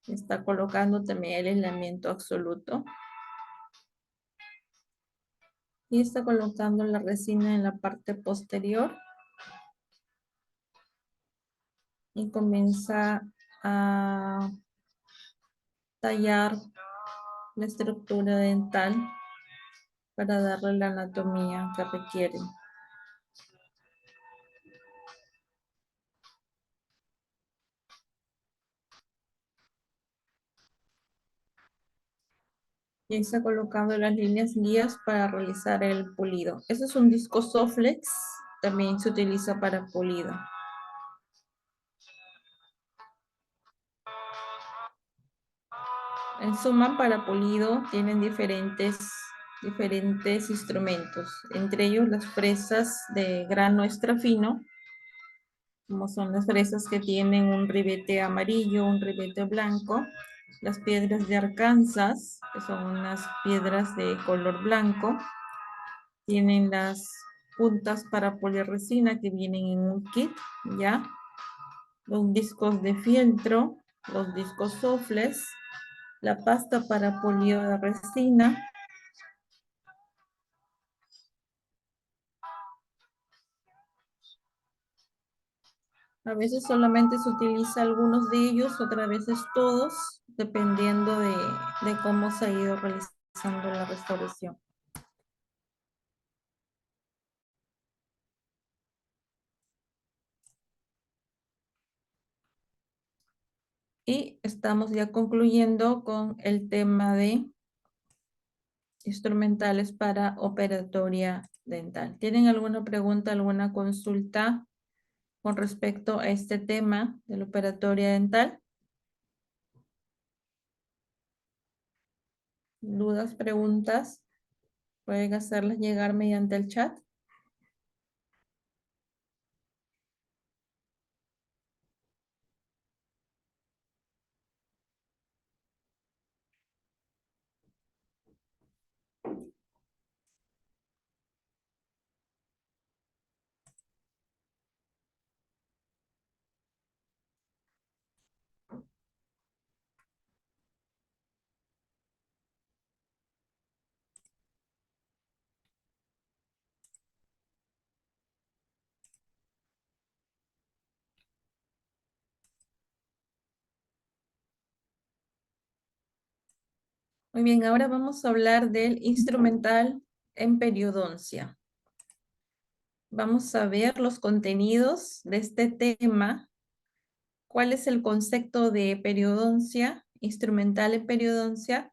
Está colocando también el aislamiento absoluto. Y está colocando la resina en la parte posterior. Y comienza a tallar la estructura dental para darle la anatomía que requiere. Y está colocando las líneas guías para realizar el pulido. Este es un disco Soflex, también se utiliza para pulido. En suma, para pulido tienen diferentes instrumentos, entre ellos las fresas de grano extra fino, como son las fresas que tienen un ribete amarillo, un ribete blanco, las piedras de Arkansas, que son unas piedras de color blanco, tienen las puntas para polir resina que vienen en un kit, ¿ya? Los discos de fieltro, los discos sofles, la pasta para pulido de resina. A veces solamente se utiliza algunos de ellos, otras veces todos. dependiendo de cómo se ha ido realizando la restauración. Y estamos ya concluyendo con el tema de instrumentales para operatoria dental. ¿Tienen alguna pregunta, alguna consulta con respecto a este tema de la operatoria dental? ¿Dudas, preguntas? Pueden hacerlas llegar mediante el chat. Muy bien, ahora vamos a hablar del instrumental en periodoncia. Vamos a ver los contenidos de este tema. ¿Cuál es el concepto de periodoncia, instrumental en periodoncia,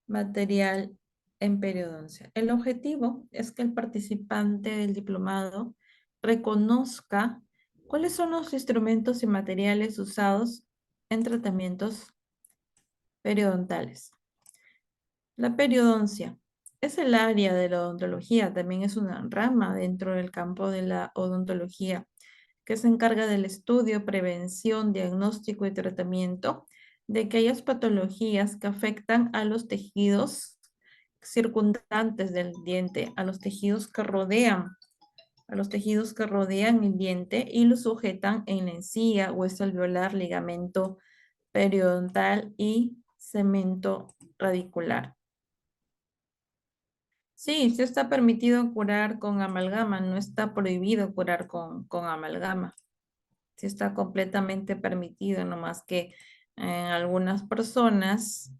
material en periodoncia? El objetivo es que el participante del diplomado reconozca cuáles son los instrumentos y materiales usados en tratamientos periodontales. La periodoncia es el área de la odontología, también es una rama dentro del campo de la odontología que se encarga del estudio, prevención, diagnóstico y tratamiento de aquellas patologías que afectan a los tejidos circundantes del diente, a los tejidos que rodean, el diente y lo sujetan en la encía, hueso alveolar, ligamento periodontal y cemento radicular. Sí, sí está permitido curar con amalgama, no está prohibido curar con amalgama. Sí está completamente permitido, nomás que algunas personas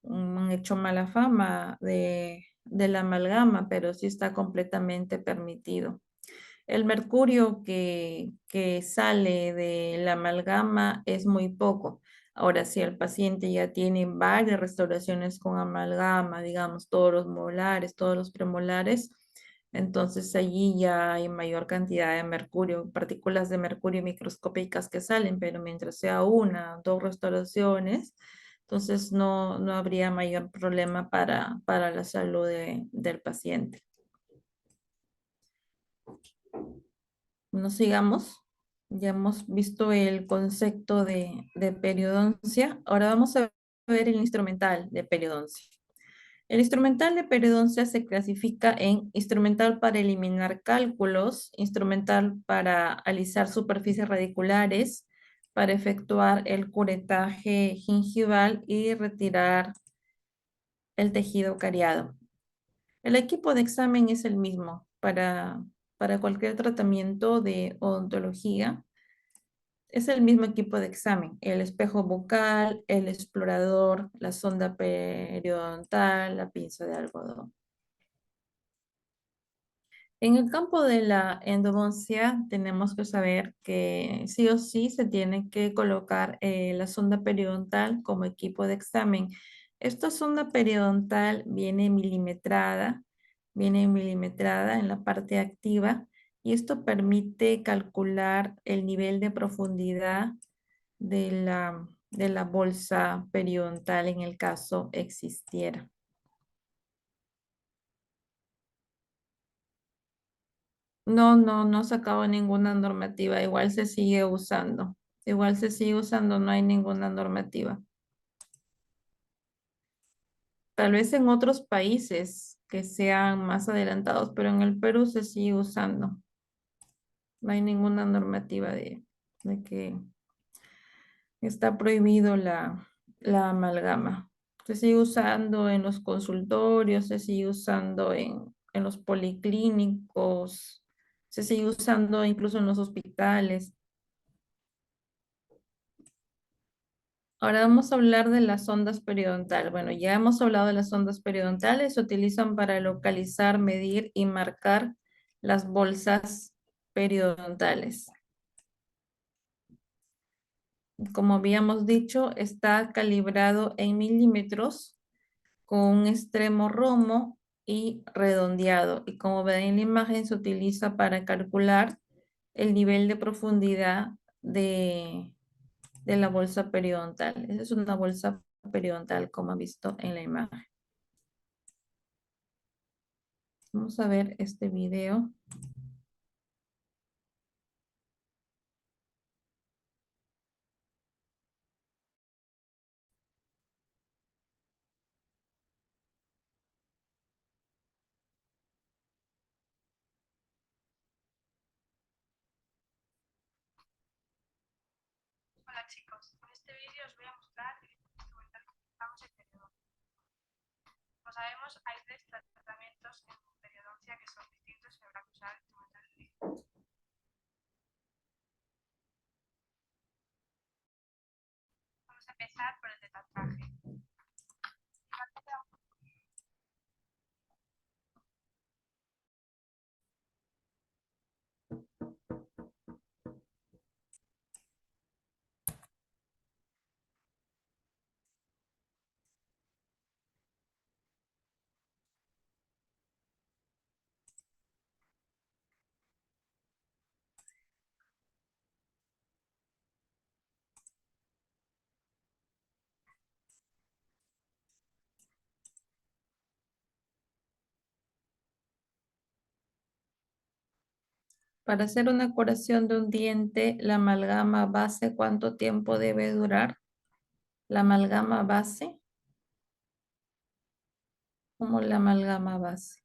han hecho mala fama de la amalgama, pero sí está completamente permitido. El mercurio que sale de la amalgama es muy poco. Ahora, si el paciente ya tiene varias restauraciones con amalgama, digamos, todos los molares, todos los premolares, entonces allí ya hay mayor cantidad de mercurio, partículas de mercurio microscópicas que salen, pero mientras sea una, dos restauraciones, entonces no habría mayor problema para la salud del paciente. Nos sigamos. Ya hemos visto el concepto de periodoncia. Ahora vamos a ver el instrumental de periodoncia. El instrumental de periodoncia se clasifica en instrumental para eliminar cálculos, instrumental para alisar superficies radiculares, para efectuar el curetaje gingival y retirar el tejido cariado. El equipo de examen es el mismo para cualquier tratamiento de odontología. Es el mismo equipo de examen, el espejo bucal, el explorador, la sonda periodontal, la pinza de algodón. En el campo de la endodoncia tenemos que saber que sí o sí se tiene que colocar la sonda periodontal como equipo de examen. Esta sonda periodontal viene milimetrada en la parte activa y esto permite calcular el nivel de profundidad de la bolsa periodontal en el caso existiera. No ha sacado ninguna normativa, igual se sigue usando. Igual se sigue usando, no hay ninguna normativa. Tal vez en otros países que sean más adelantados, pero en el Perú se sigue usando. No hay ninguna normativa de que está prohibido la amalgama. Se sigue usando en los consultorios, se sigue usando en los policlínicos, se sigue usando incluso en los hospitales. Ahora vamos a hablar de las ondas periodontales. Bueno, ya hemos hablado de las ondas periodontales. Se utilizan para localizar, medir y marcar las bolsas periodontales. Como habíamos dicho, está calibrado en milímetros con un extremo romo y redondeado. Y como ven en la imagen, se utiliza para calcular el nivel de profundidad de la bolsa periodontal. Esa es una bolsa periodontal, como han visto en la imagen. Vamos a ver este video. Hola chicos, en este vídeo os voy a mostrar el instrumental que utilizamos en periodoncia. Como sabemos, hay tres tratamientos en periodoncia que son distintos y habrá que usar instrumentales distintos. Vamos a empezar por el de tatuaje. Para hacer una curación de un diente, la amalgama base, ¿cuánto tiempo debe durar? La amalgama base, ¿cómo la amalgama base?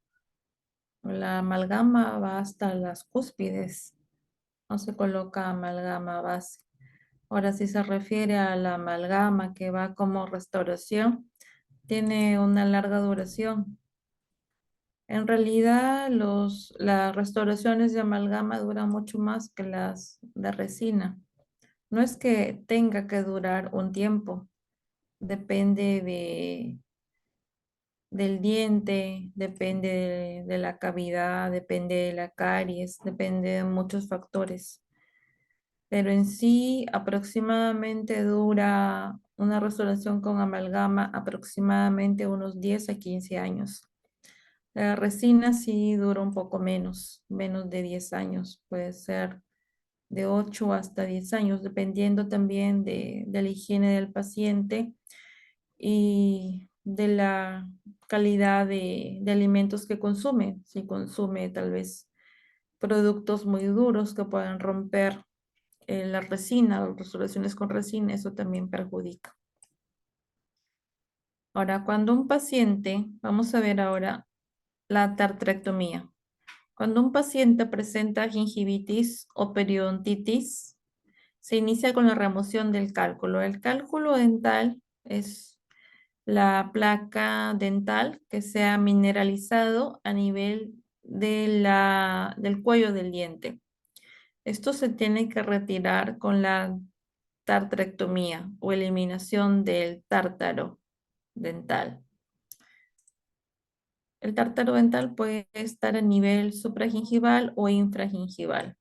La amalgama va hasta las cúspides, no se coloca amalgama base. Ahora, si se refiere a la amalgama que va como restauración, tiene una larga duración. En realidad, las restauraciones de amalgama duran mucho más que las de resina. No es que tenga que durar un tiempo, depende del diente, depende de la cavidad, depende de la caries, depende de muchos factores. Pero en sí aproximadamente dura una restauración con amalgama aproximadamente unos 10 a 15 años. La resina sí dura un poco menos, menos de 10 años, puede ser de 8 hasta 10 años, dependiendo también de la higiene del paciente y de la calidad de alimentos que consume. Si consume tal vez productos muy duros que puedan romper la resina o restauraciones con resina, eso también perjudica. Ahora, cuando un paciente, vamos a ver ahora la tartrectomía. Cuando un paciente presenta gingivitis o periodontitis, se inicia con la remoción del cálculo. El cálculo dental es la placa dental que se ha mineralizado a nivel del cuello del diente. Esto se tiene que retirar con la tartrectomía o eliminación del tártaro dental. El tártaro dental puede estar a nivel supragingival o infragingival.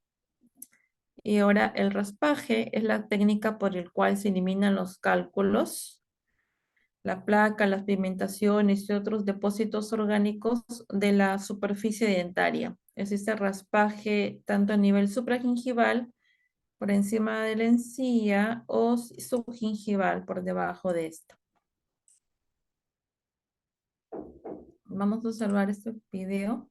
Y ahora el raspaje es la técnica por el cual se eliminan los cálculos, la placa, las pigmentaciones y otros depósitos orgánicos de la superficie dentaria. Existe raspaje tanto a nivel supragingival, por encima de la encía, o subgingival, por debajo de esta. Vamos a observar este video.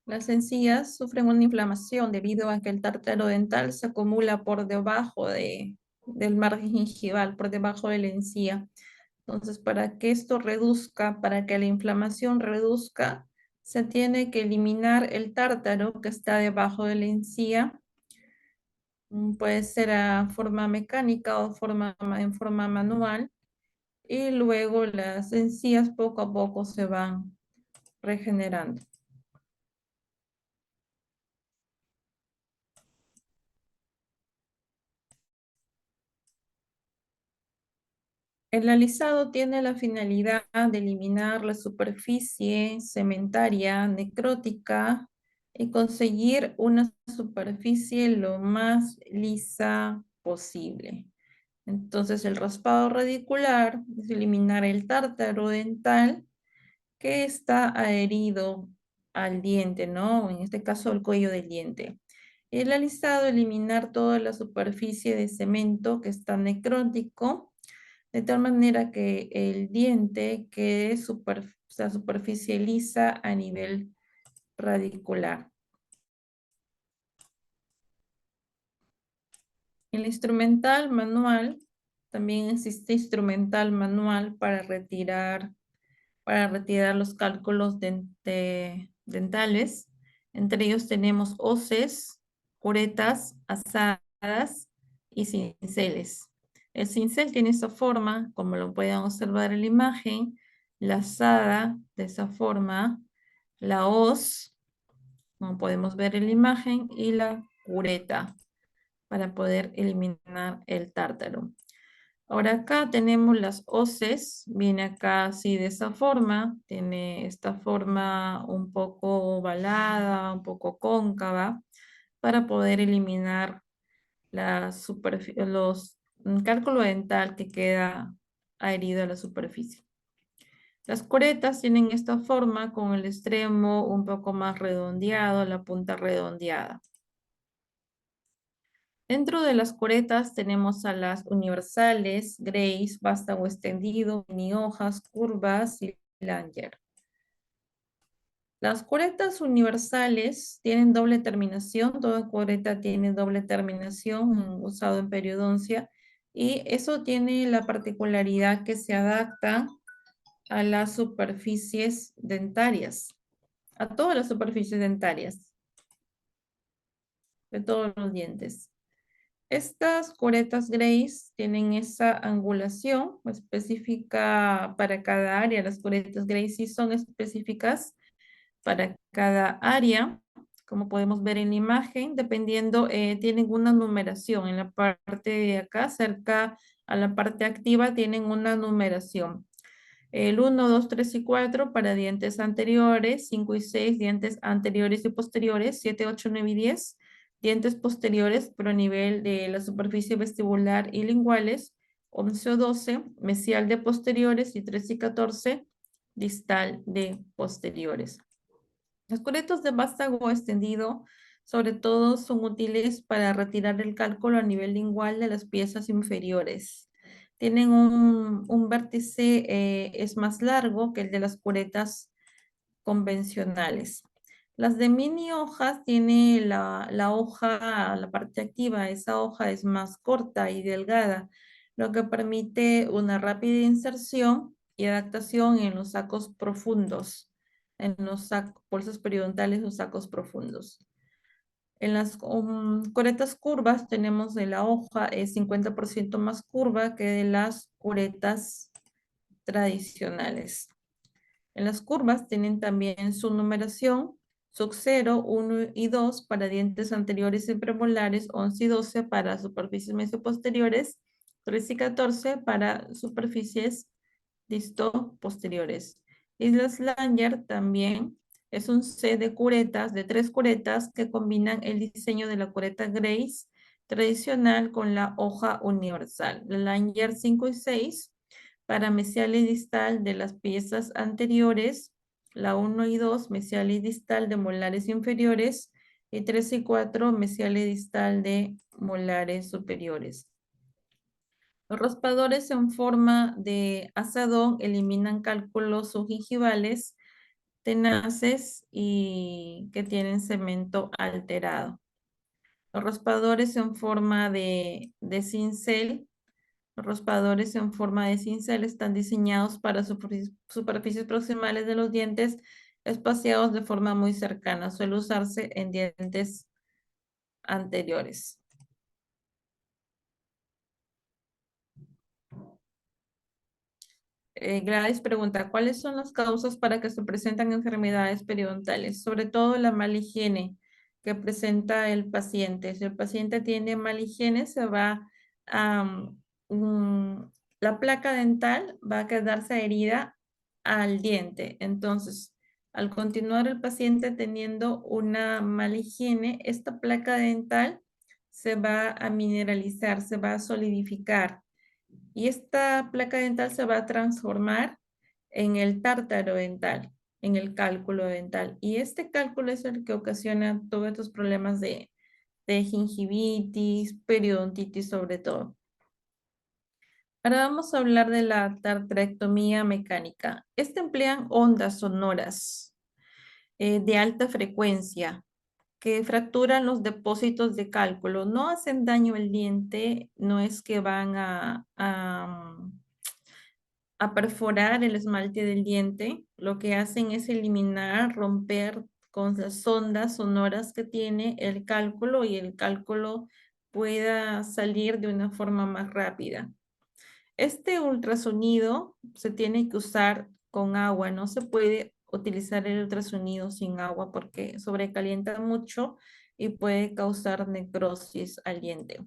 Las encías sufren una inflamación debido a que el tártaro dental se acumula por debajo del margen gingival, por debajo de la encía. Entonces, para que esto reduzca, para que la inflamación reduzca, se tiene que eliminar el tártaro que está debajo de la encía. Puede ser a forma mecánica o en forma manual. Y luego las encías poco a poco se van regenerando. El alisado tiene la finalidad de eliminar la superficie cementaria necrótica y conseguir una superficie lo más lisa posible. Entonces, el raspado radicular es eliminar el tártaro dental que está adherido al diente, ¿no? En este caso, el cuello del diente. El alisado, eliminar toda la superficie de cemento que está necrótico, de tal manera que el diente quede superficie lisa a nivel radicular. El instrumental manual, también existe instrumental manual para retirar los cálculos dentales. Entre ellos tenemos hoces, curetas, asadas y cinceles. El cincel tiene esta forma, como lo pueden observar en la imagen, la asada de esa forma, la hoz, como podemos ver en la imagen, y la cureta para poder eliminar el tártaro. Ahora acá tenemos las hoces, viene acá así de esa forma, tiene esta forma un poco ovalada, un poco cóncava, para poder eliminar el cálculo dental que queda adherido a la superficie. Las curetas tienen esta forma con el extremo un poco más redondeado, la punta redondeada. Dentro de las curetas tenemos a las universales, Grace, vástago extendido, mini hojas, curvas y Langer. Las curetas universales tienen doble terminación, toda cureta tiene doble terminación usado en periodoncia y eso tiene la particularidad que se adapta a las superficies dentarias, a todas las superficies dentarias de todos los dientes. Estas curetas Grace tienen esa angulación específica para cada área. Las curetas Grace sí son específicas para cada área, como podemos ver en la imagen, dependiendo, tienen una numeración. En la parte de acá, cerca a la parte activa, tienen una numeración. El 1, 2, 3 y 4 para dientes anteriores, 5 y 6 dientes anteriores y posteriores, 7, 8, 9 y 10 dientes posteriores pero a nivel de la superficie vestibular y linguales, 11 o 12 mesial de posteriores y 13 y 14 distal de posteriores. Los curetos de vástago extendido sobre todo son útiles para retirar el cálculo a nivel lingual de las piezas inferiores. Tienen un vértice, es más largo que el de las curetas convencionales. Las de mini hojas tiene la hoja, la parte activa, esa hoja es más corta y delgada, lo que permite una rápida inserción y adaptación en los sacos profundos, en los bolsas periodontales o sacos profundos. En las curetas curvas tenemos de la hoja es 50% más curva que de las curetas tradicionales. En las curvas tienen también su numeración, SUC 0, 1 y 2 para dientes anteriores y premolares, 11 y 12 para superficies mesoposteriores, 13 y 14 para superficies disto-posteriores. Y las Langer también es un set de curetas, de 3 curetas que combinan el diseño de la cureta Grace tradicional con la hoja universal. La Langer 5 y 6 para mesial y distal de las piezas anteriores, la 1 y 2 mesial y distal de molares inferiores y 3 y 4 mesial y distal de molares superiores. Los raspadores en forma de asadón eliminan cálculos gingivales tenaces y que tienen cemento alterado. Los raspadores en forma de cincel. Los raspadores en forma de cincel están diseñados para superficies proximales de los dientes espaciados de forma muy cercana. Suele usarse en dientes anteriores. Gladys pregunta, ¿cuáles son las causas para que se presentan enfermedades periodontales? Sobre todo la mala higiene que presenta el paciente. Si el paciente tiene mala higiene, se va a... la placa dental va a quedarse adherida al diente. Entonces, al continuar el paciente teniendo una mala higiene, esta placa dental se va a mineralizar, se va a solidificar y esta placa dental se va a transformar en el tártaro dental, en el cálculo dental. Y este cálculo es el que ocasiona todos estos problemas de gingivitis, periodontitis sobre todo. Ahora vamos a hablar de la tartarectomía mecánica. Esta emplean ondas sonoras de alta frecuencia que fracturan los depósitos de cálculo. No hacen daño al diente, no es que van a perforar el esmalte del diente. Lo que hacen es eliminar, romper con las ondas sonoras que tiene el cálculo y el cálculo pueda salir de una forma más rápida. Este ultrasonido se tiene que usar con agua, no se puede utilizar el ultrasonido sin agua porque sobrecalienta mucho y puede causar necrosis al diente.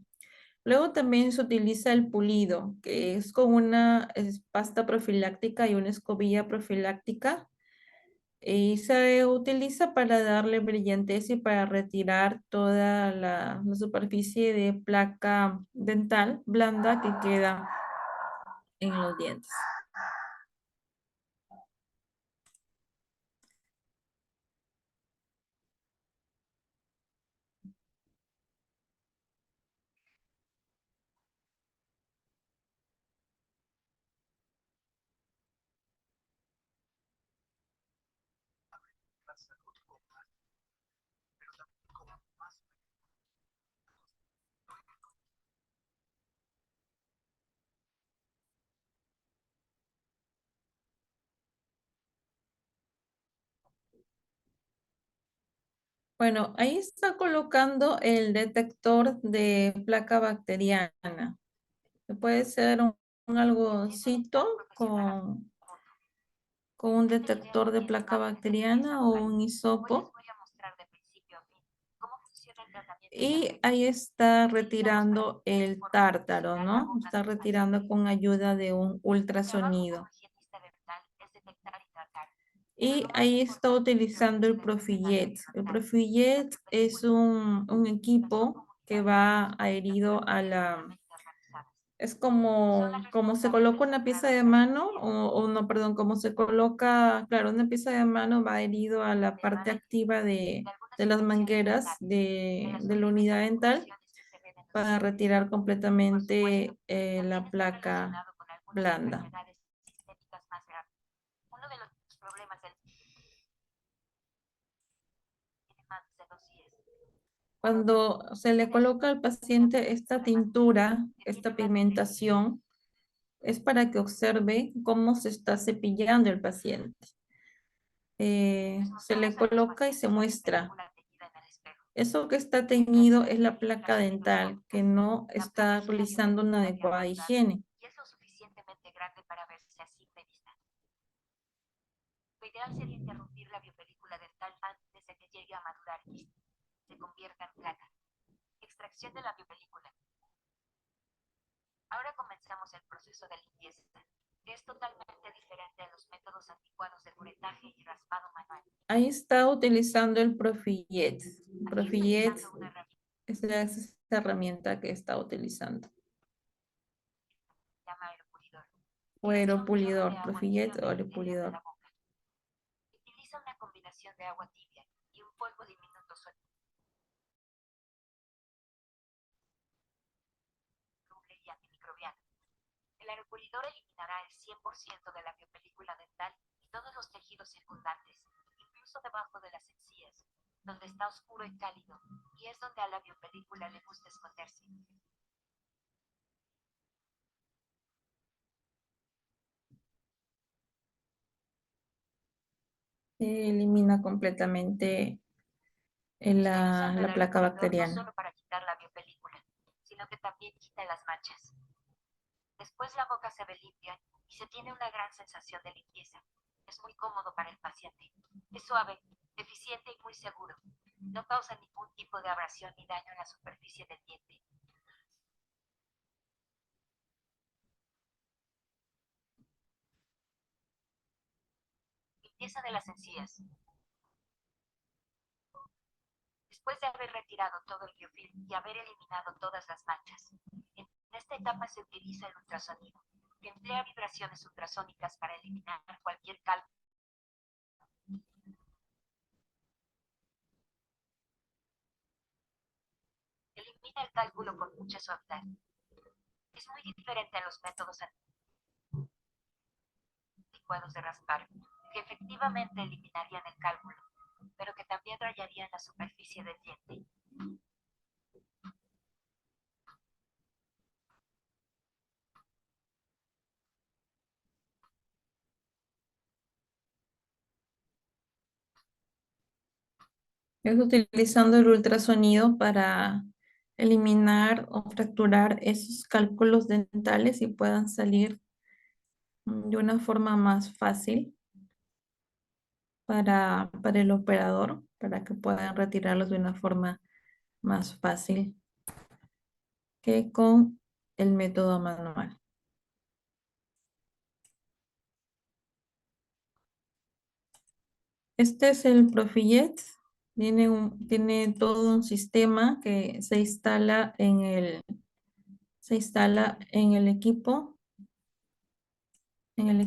Luego también se utiliza el pulido, que es con una pasta profiláctica y una escobilla profiláctica. Y se utiliza para darle brillantez y para retirar toda la superficie de placa dental blanda que queda en los dientes. Bueno, ahí está colocando el detector de placa bacteriana. Puede ser un algodoncito con un detector de placa bacteriana o un hisopo. Y ahí está retirando el tártaro, ¿no? Está retirando con ayuda de un ultrasonido. Y ahí está utilizando el Profillet. El Profillet es un equipo que va adherido a la... Es como se coloca una pieza de mano, o no, perdón, como se coloca, claro, una pieza de mano va adherido a la parte activa de las mangueras de la unidad dental para retirar completamente la placa blanda. Cuando se le coloca al paciente esta tintura, esta pigmentación, es para que observe cómo se está cepillando el paciente. Se le coloca y se muestra. Eso que está teñido es la placa dental, que no está realizando una adecuada higiene. Lo ideal sería interrumpir la biopelícula dental antes de que llegue a madurar y se convierta en placa. Extracción de la biopelícula. Ahora comenzamos el proceso de limpieza, que es totalmente diferente a los métodos anticuados de curetaje y raspado manual. Ahí está utilizando el Profillet. Profillet es esta herramienta que está utilizando. Llama aeropulidor. O aeropulidor, Profillet o aeropulidor. Utiliza una combinación de agua tibia y un polvo diminuto suelto. Y antimicrobiano. El aeropulidor eliminará el 100% de la biopelícula dental y todos los tejidos circundantes, justo debajo de las encías, donde está oscuro y cálido, y es donde a la biopelícula le gusta esconderse. Elimina completamente Estoy usando la el placa alrededor no bacteriana. solo para quitar la biopelícula, sino que también quita las manchas. Después la boca se ve limpia y se tiene una gran sensación de limpieza. Es muy cómodo para el paciente. Es suave, eficiente y muy seguro. No causa ningún tipo de abrasión ni daño en la superficie del diente. Limpieza de las encías. Después de haber retirado todo el biofilm y haber eliminado todas las manchas, en esta etapa se utiliza el ultrasonido, que emplea vibraciones ultrasónicas para eliminar cualquier cálculo. Elimina el cálculo con mucha suavidad. Es muy diferente a los métodos anticuados de raspar, que efectivamente eliminarían el cálculo, pero que también rayarían la superficie del diente. Es utilizando el ultrasonido para eliminar o fracturar esos cálculos dentales y puedan salir de una forma más fácil para el operador, para que puedan retirarlos de una forma más fácil que con el método manual. Este es el Profijet. Tiene todo un sistema que se instala en el equipo en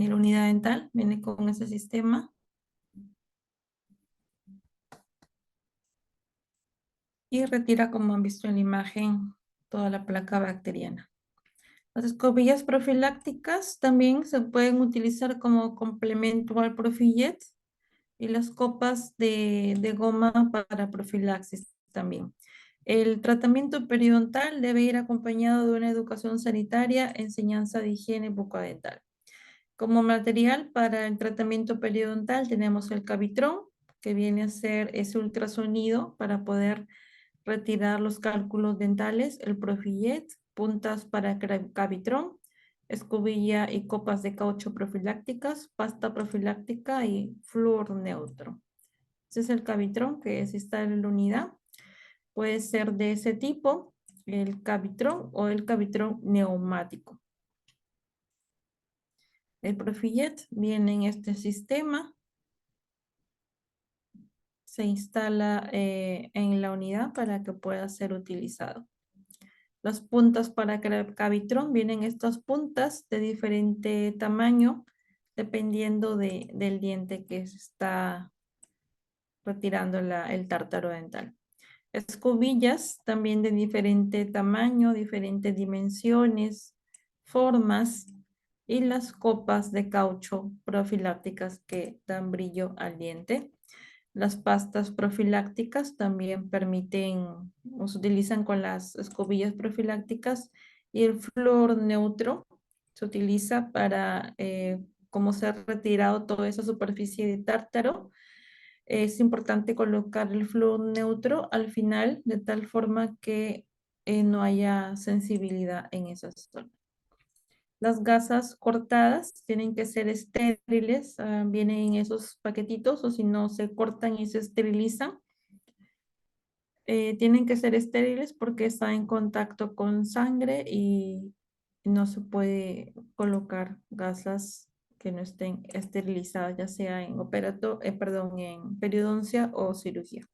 la unidad dental. Viene con ese sistema. Y retira, como han visto en la imagen, toda la placa bacteriana. Las escobillas profilácticas también se pueden utilizar como complemento al Profijet y las copas de goma para profilaxis también. El tratamiento periodontal debe ir acompañado de una educación sanitaria, enseñanza de higiene bucodental. Como material para el tratamiento periodontal tenemos el Cavitron, que viene a ser ese ultrasonido para poder retirar los cálculos dentales, el Profijet, puntas para Cavitron, escobilla y copas de caucho profilácticas, pasta profiláctica y flúor neutro. Ese es el Cavitron que se está en la unidad. Puede ser de ese tipo, el Cavitron o el Cavitron neumático. El Profijet viene en este sistema. Se instala en la unidad para que pueda ser utilizado. Las puntas para Cavitron vienen estas puntas de diferente tamaño dependiendo del diente que se está retirando el tártaro dental. Escobillas también de diferente tamaño, diferentes dimensiones, formas y las copas de caucho profilácticas que dan brillo al diente. Las pastas profilácticas también permiten o se utilizan con las escobillas profilácticas y el flúor neutro se utiliza para, como se ha retirado toda esa superficie de tártaro, es importante colocar el flúor neutro al final de tal forma que no haya sensibilidad en esa zona. Las gasas cortadas tienen que ser estériles, vienen en esos paquetitos o si no se cortan y se esterilizan. Tienen que ser estériles porque están en contacto con sangre y no se puede colocar gasas que no estén esterilizadas, ya sea en periodoncia o cirugía.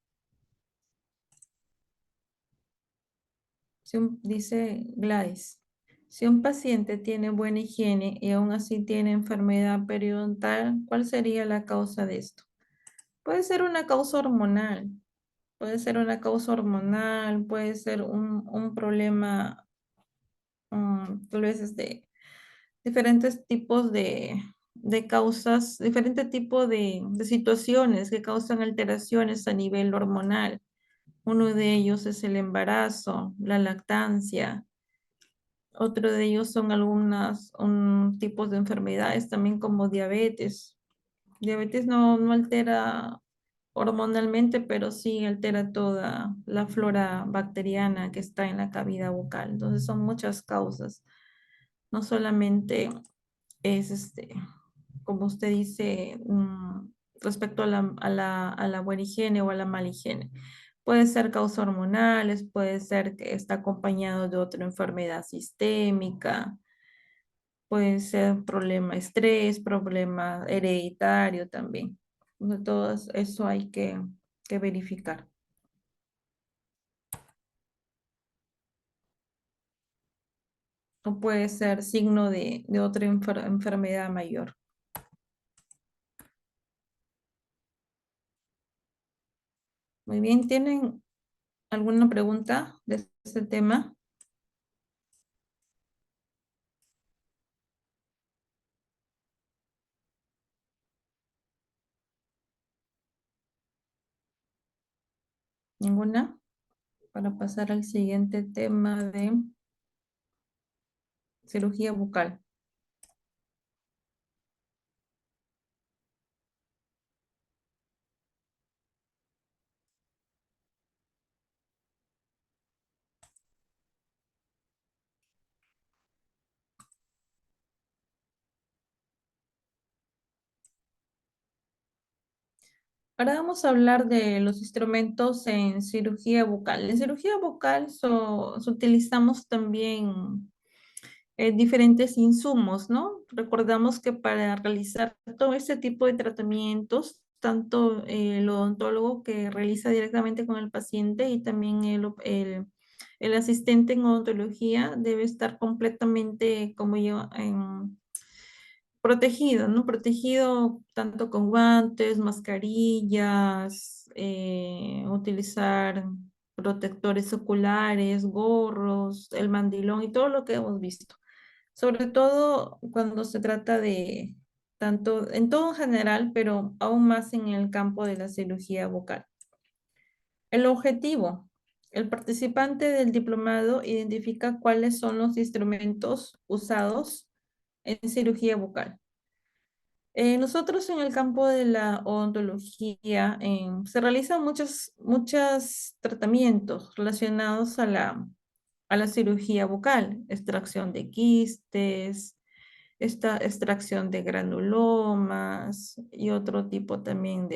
Dice Gladys, si un paciente tiene buena higiene y aún así tiene enfermedad periodontal, ¿cuál sería la causa de esto? Puede ser una causa hormonal, puede ser una causa hormonal, puede ser un problema, tal vez diferentes tipos de causas, diferente tipo de situaciones que causan alteraciones a nivel hormonal. Uno de ellos es el embarazo, la lactancia. Otro de ellos son algunos tipos de enfermedades, también como diabetes. Diabetes no altera hormonalmente, pero sí altera toda la flora bacteriana que está en la cavidad bucal. Entonces son muchas causas. No solamente es como usted dice, respecto a la buena higiene o a la mala higiene. Puede ser causa hormonales, puede ser que está acompañado de otra enfermedad sistémica, puede ser problema estrés, problema hereditario también. De todo eso hay que verificar. O puede ser signo de otra enfermedad mayor. Muy bien, ¿tienen alguna pregunta de este tema? ¿Ninguna? Para pasar al siguiente tema de cirugía bucal. Ahora vamos a hablar de los instrumentos en cirugía bucal. En cirugía bucal utilizamos también diferentes insumos, ¿no? Recordamos que para realizar todo este tipo de tratamientos, tanto el odontólogo que realiza directamente con el paciente y también el asistente en odontología debe estar completamente, como yo, protegido, ¿no? Protegido tanto con guantes, mascarillas, utilizar protectores oculares, gorros, el mandilón y todo lo que hemos visto. Sobre todo cuando se trata de, tanto en todo en general, pero aún más en el campo de la cirugía bucal. El objetivo. El participante del diplomado identifica cuáles son los instrumentos usados en cirugía bucal. Nosotros en el campo de la odontología se realizan muchos tratamientos relacionados a la cirugía bucal, extracción de quistes, esta extracción de granulomas y otro tipo también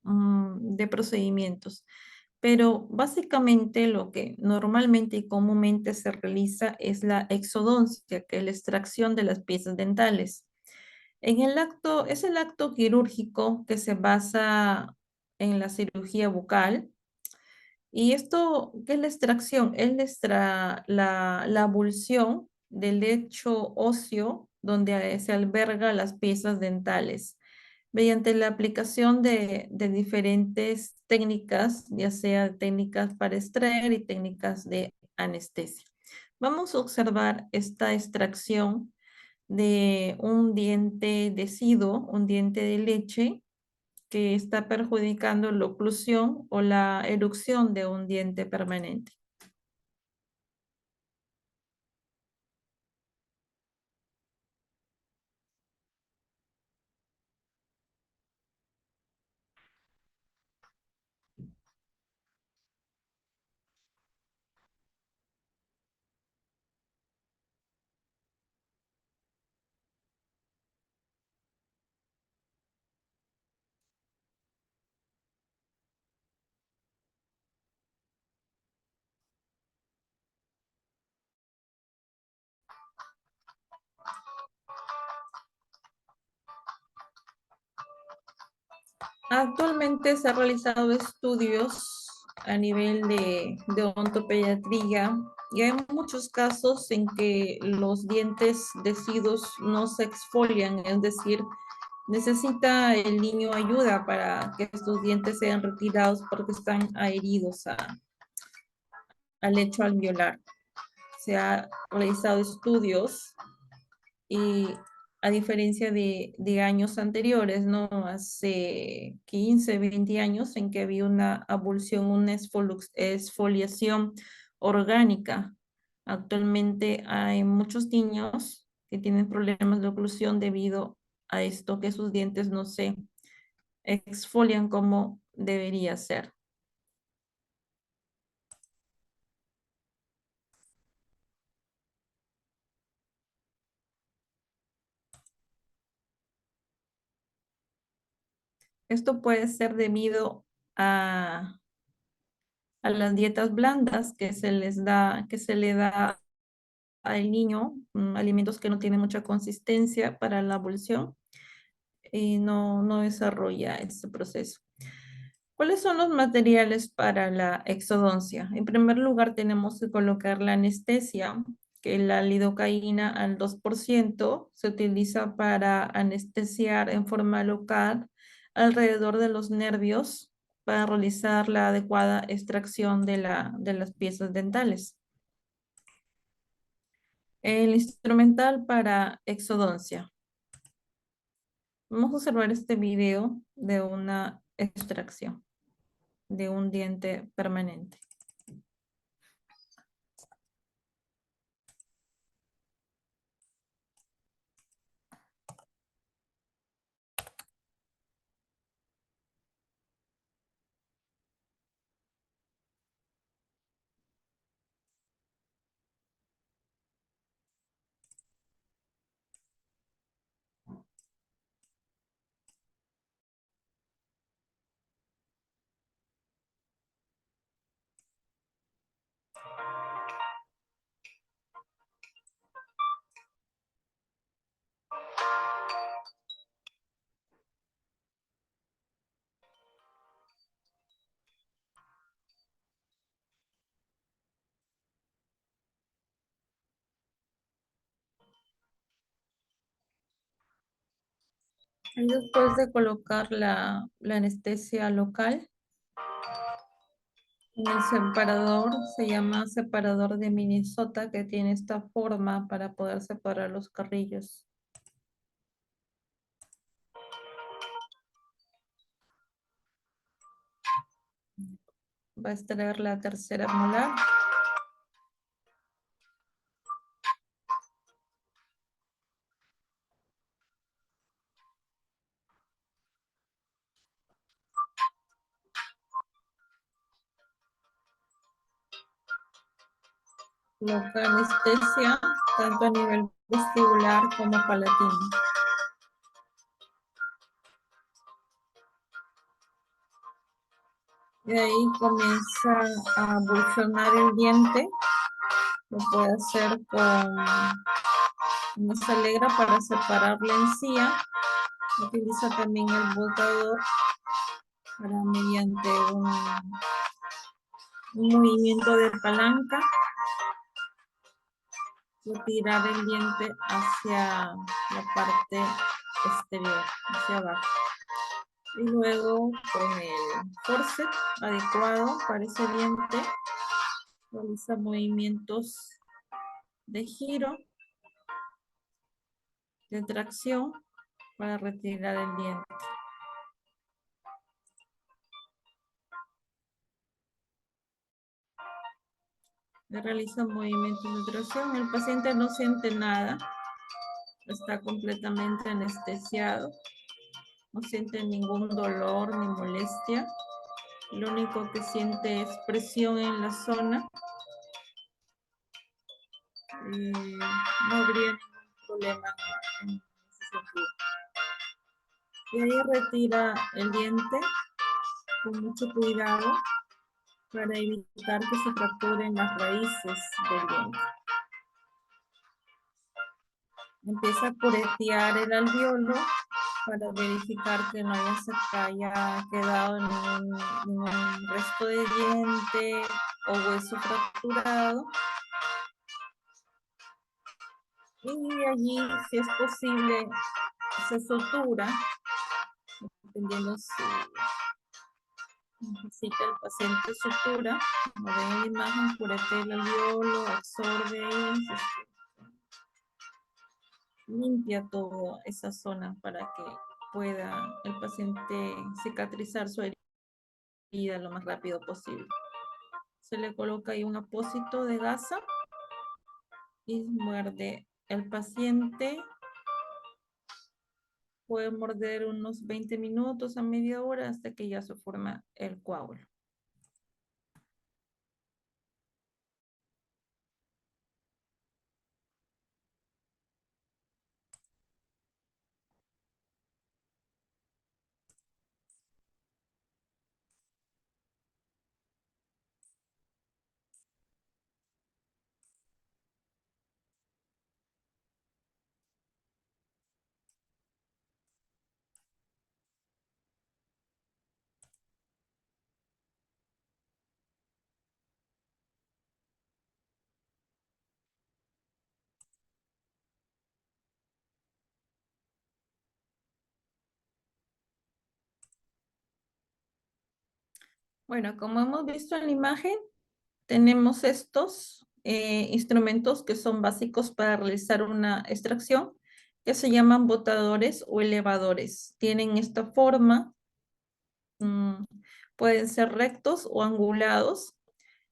de procedimientos. Pero básicamente lo que normalmente y comúnmente se realiza es la exodoncia, que es la extracción de las piezas dentales. Es el acto quirúrgico que se basa en la cirugía bucal. Y esto, ¿qué es la extracción? Es la abulsión del lecho óseo donde se alberga las piezas dentales mediante la aplicación de diferentes técnicas, ya sea técnicas para extraer y técnicas de anestesia. Vamos a observar esta extracción de un diente deciduo, un diente de leche, que está perjudicando la oclusión o la erupción de un diente permanente. Actualmente se han realizado estudios a nivel de odontopediatría y hay muchos casos en que los dientes deciduos no se exfolian, es decir, necesita el niño ayuda para que estos dientes sean retirados porque están adheridos al lecho alveolar. Se han realizado estudios y a diferencia de años anteriores, ¿no? Hace 15, 20 años en que había una abulsión, una exfoliación orgánica. Actualmente hay muchos niños que tienen problemas de oclusión debido a esto, que sus dientes no se exfolian como debería ser. Esto puede ser debido a las dietas blandas que se les da, que se le da al niño, alimentos que no tienen mucha consistencia para la abulsión y no desarrolla este proceso. ¿Cuáles son los materiales para la exodoncia? En primer lugar, tenemos que colocar la anestesia, que la lidocaína al 2% se utiliza para anestesiar en forma local alrededor de los nervios para realizar la adecuada extracción de las piezas dentales. El instrumental para exodoncia. Vamos a observar este video de una extracción de un diente permanente. Y después de colocar la anestesia local, en el separador, se llama separador de Minnesota, que tiene esta forma para poder separar los carrillos. Va a extraer la tercera molar. Coloca anestesia tanto a nivel vestibular como palatino. De ahí comienza a abulsionar el diente. Lo puede hacer con una salegra para separar la encía. Utiliza también el botador para mediante un movimiento de palanca retirar el diente hacia la parte exterior, hacia abajo. Y luego con el forceps adecuado para ese diente realiza movimientos de giro, de tracción para retirar el diente. Le realiza movimientos de tracción. El paciente no siente nada, está completamente anestesiado, no siente ningún dolor ni molestia. Lo único que siente es presión en la zona. No habría ningún problema en ese sentido. Y ahí retira el diente con mucho cuidado para evitar que se fracturen las raíces del diente. Empieza a curetear el alveolo para verificar que no haya quedado ningún resto de diente o hueso fracturado. Y allí, si es posible, se sutura, dependiendo si necesita el paciente sutura. Como ven en la imagen, curetea el alveolo, absorbe limpia toda esa zona para que pueda el paciente cicatrizar su herida lo más rápido posible. Se le coloca ahí un apósito de gasa y muerde. El paciente puede morder unos 20 minutos a media hora hasta que ya se forma el coágulo. Bueno, como hemos visto en la imagen, tenemos estos instrumentos que son básicos para realizar una extracción, que se llaman botadores o elevadores. Tienen esta forma, pueden ser rectos o angulados,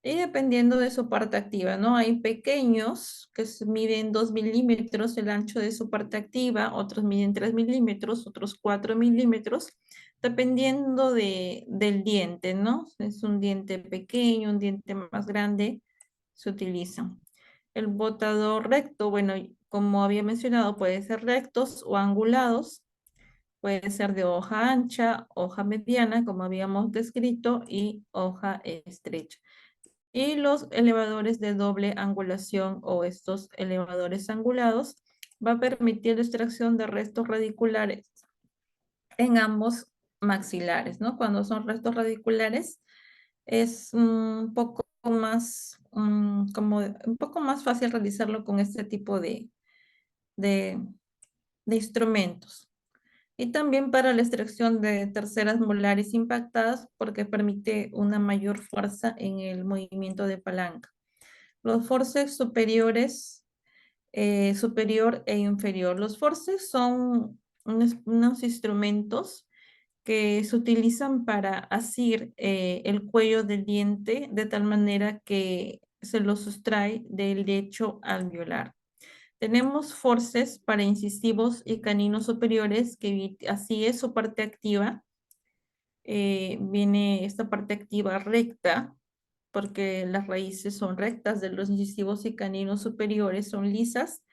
y dependiendo de su parte activa, ¿no? Hay pequeños que miden 2 milímetros el ancho de su parte activa, otros miden 3 milímetros, otros 4 milímetros, dependiendo del diente, ¿no? Es un diente pequeño, un diente más grande, se utiliza. El botador recto, bueno, como había mencionado, puede ser rectos o angulados, puede ser de hoja ancha, hoja mediana, como habíamos descrito, y hoja estrecha. Y los elevadores de doble angulación o estos elevadores angulados va a permitir la extracción de restos radiculares en ambos maxilares, ¿no? Cuando son restos radiculares es un poco más, un poco más fácil realizarlo con este tipo de, de instrumentos. Y también para la extracción de terceras molares impactadas porque permite una mayor fuerza en el movimiento de palanca. Los forceps superiores, superior e inferior. Los forceps son unos instrumentos que se utilizan para asir el cuello del diente de tal manera que se lo sustrae del lecho alveolar. Tenemos forceps para incisivos y caninos superiores, que así es su parte activa. Viene esta parte activa recta, porque las raíces son rectas de los incisivos y caninos superiores, son lisas,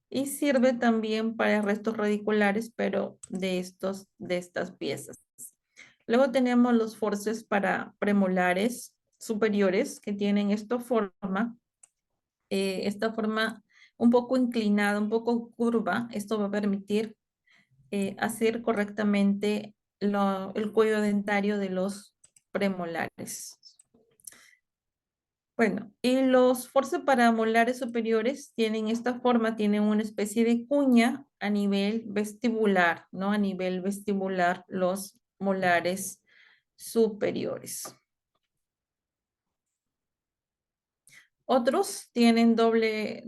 y sirve también para restos radiculares, pero de estas piezas. Luego tenemos los forceps para premolares superiores, que tienen esta forma un poco inclinada, un poco curva. Esto va a permitir hacer correctamente el cuello dentario de los premolares. Bueno, y los forceps para molares superiores tienen esta forma, tienen una especie de cuña a nivel vestibular, ¿no? A nivel vestibular los molares superiores. Otros tienen doble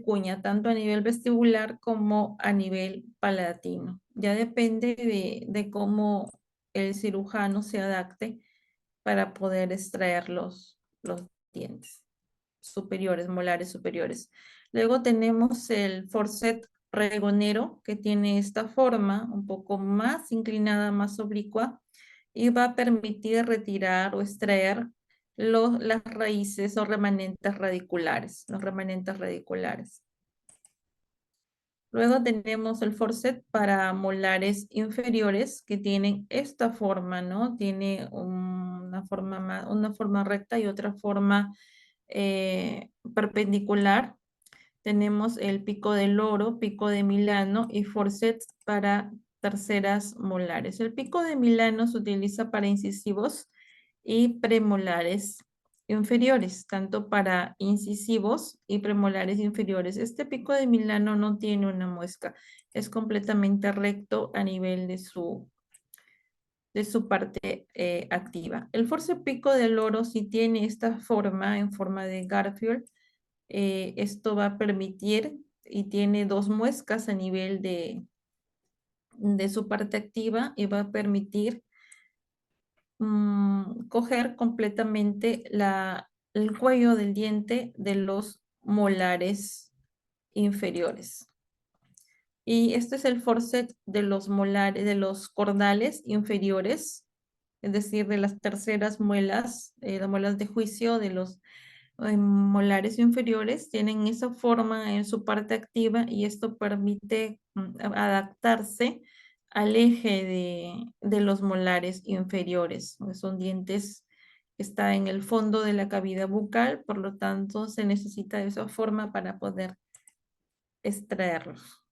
cuña, tanto a nivel vestibular como a nivel palatino. Ya depende de cómo el cirujano se adapte para poder extraer los dientes superiores, molares superiores. Luego tenemos el forceps regonero, que tiene esta forma un poco más inclinada, más oblicua, y va a permitir retirar o extraer las raíces o remanentes radiculares, los remanentes radiculares. Luego tenemos el forceps para molares inferiores, que tienen esta forma, ¿no? Tiene una forma recta y otra forma perpendicular. Tenemos el pico del oro, pico de Milano y forceps para terceras molares. El pico de Milano se utiliza para incisivos y premolares inferiores, tanto para incisivos y premolares inferiores. Este pico de Milano no tiene una muesca, es completamente recto a nivel de su parte activa. El forceps pico del oro sí tiene esta forma, en forma de Garfield. Esto va a permitir y tiene dos muescas a nivel de su parte activa y va a permitir coger completamente el cuello del diente de los molares inferiores. Y este es el forceps de los molares, de los cordales inferiores, es decir, de las terceras muelas, las muelas de juicio de los molares inferiores, tienen esa forma en su parte activa y esto permite adaptarse al eje de los molares inferiores. Son dientes que están en el fondo de la cavidad bucal, por lo tanto se necesita de esa forma para poder extraerlos.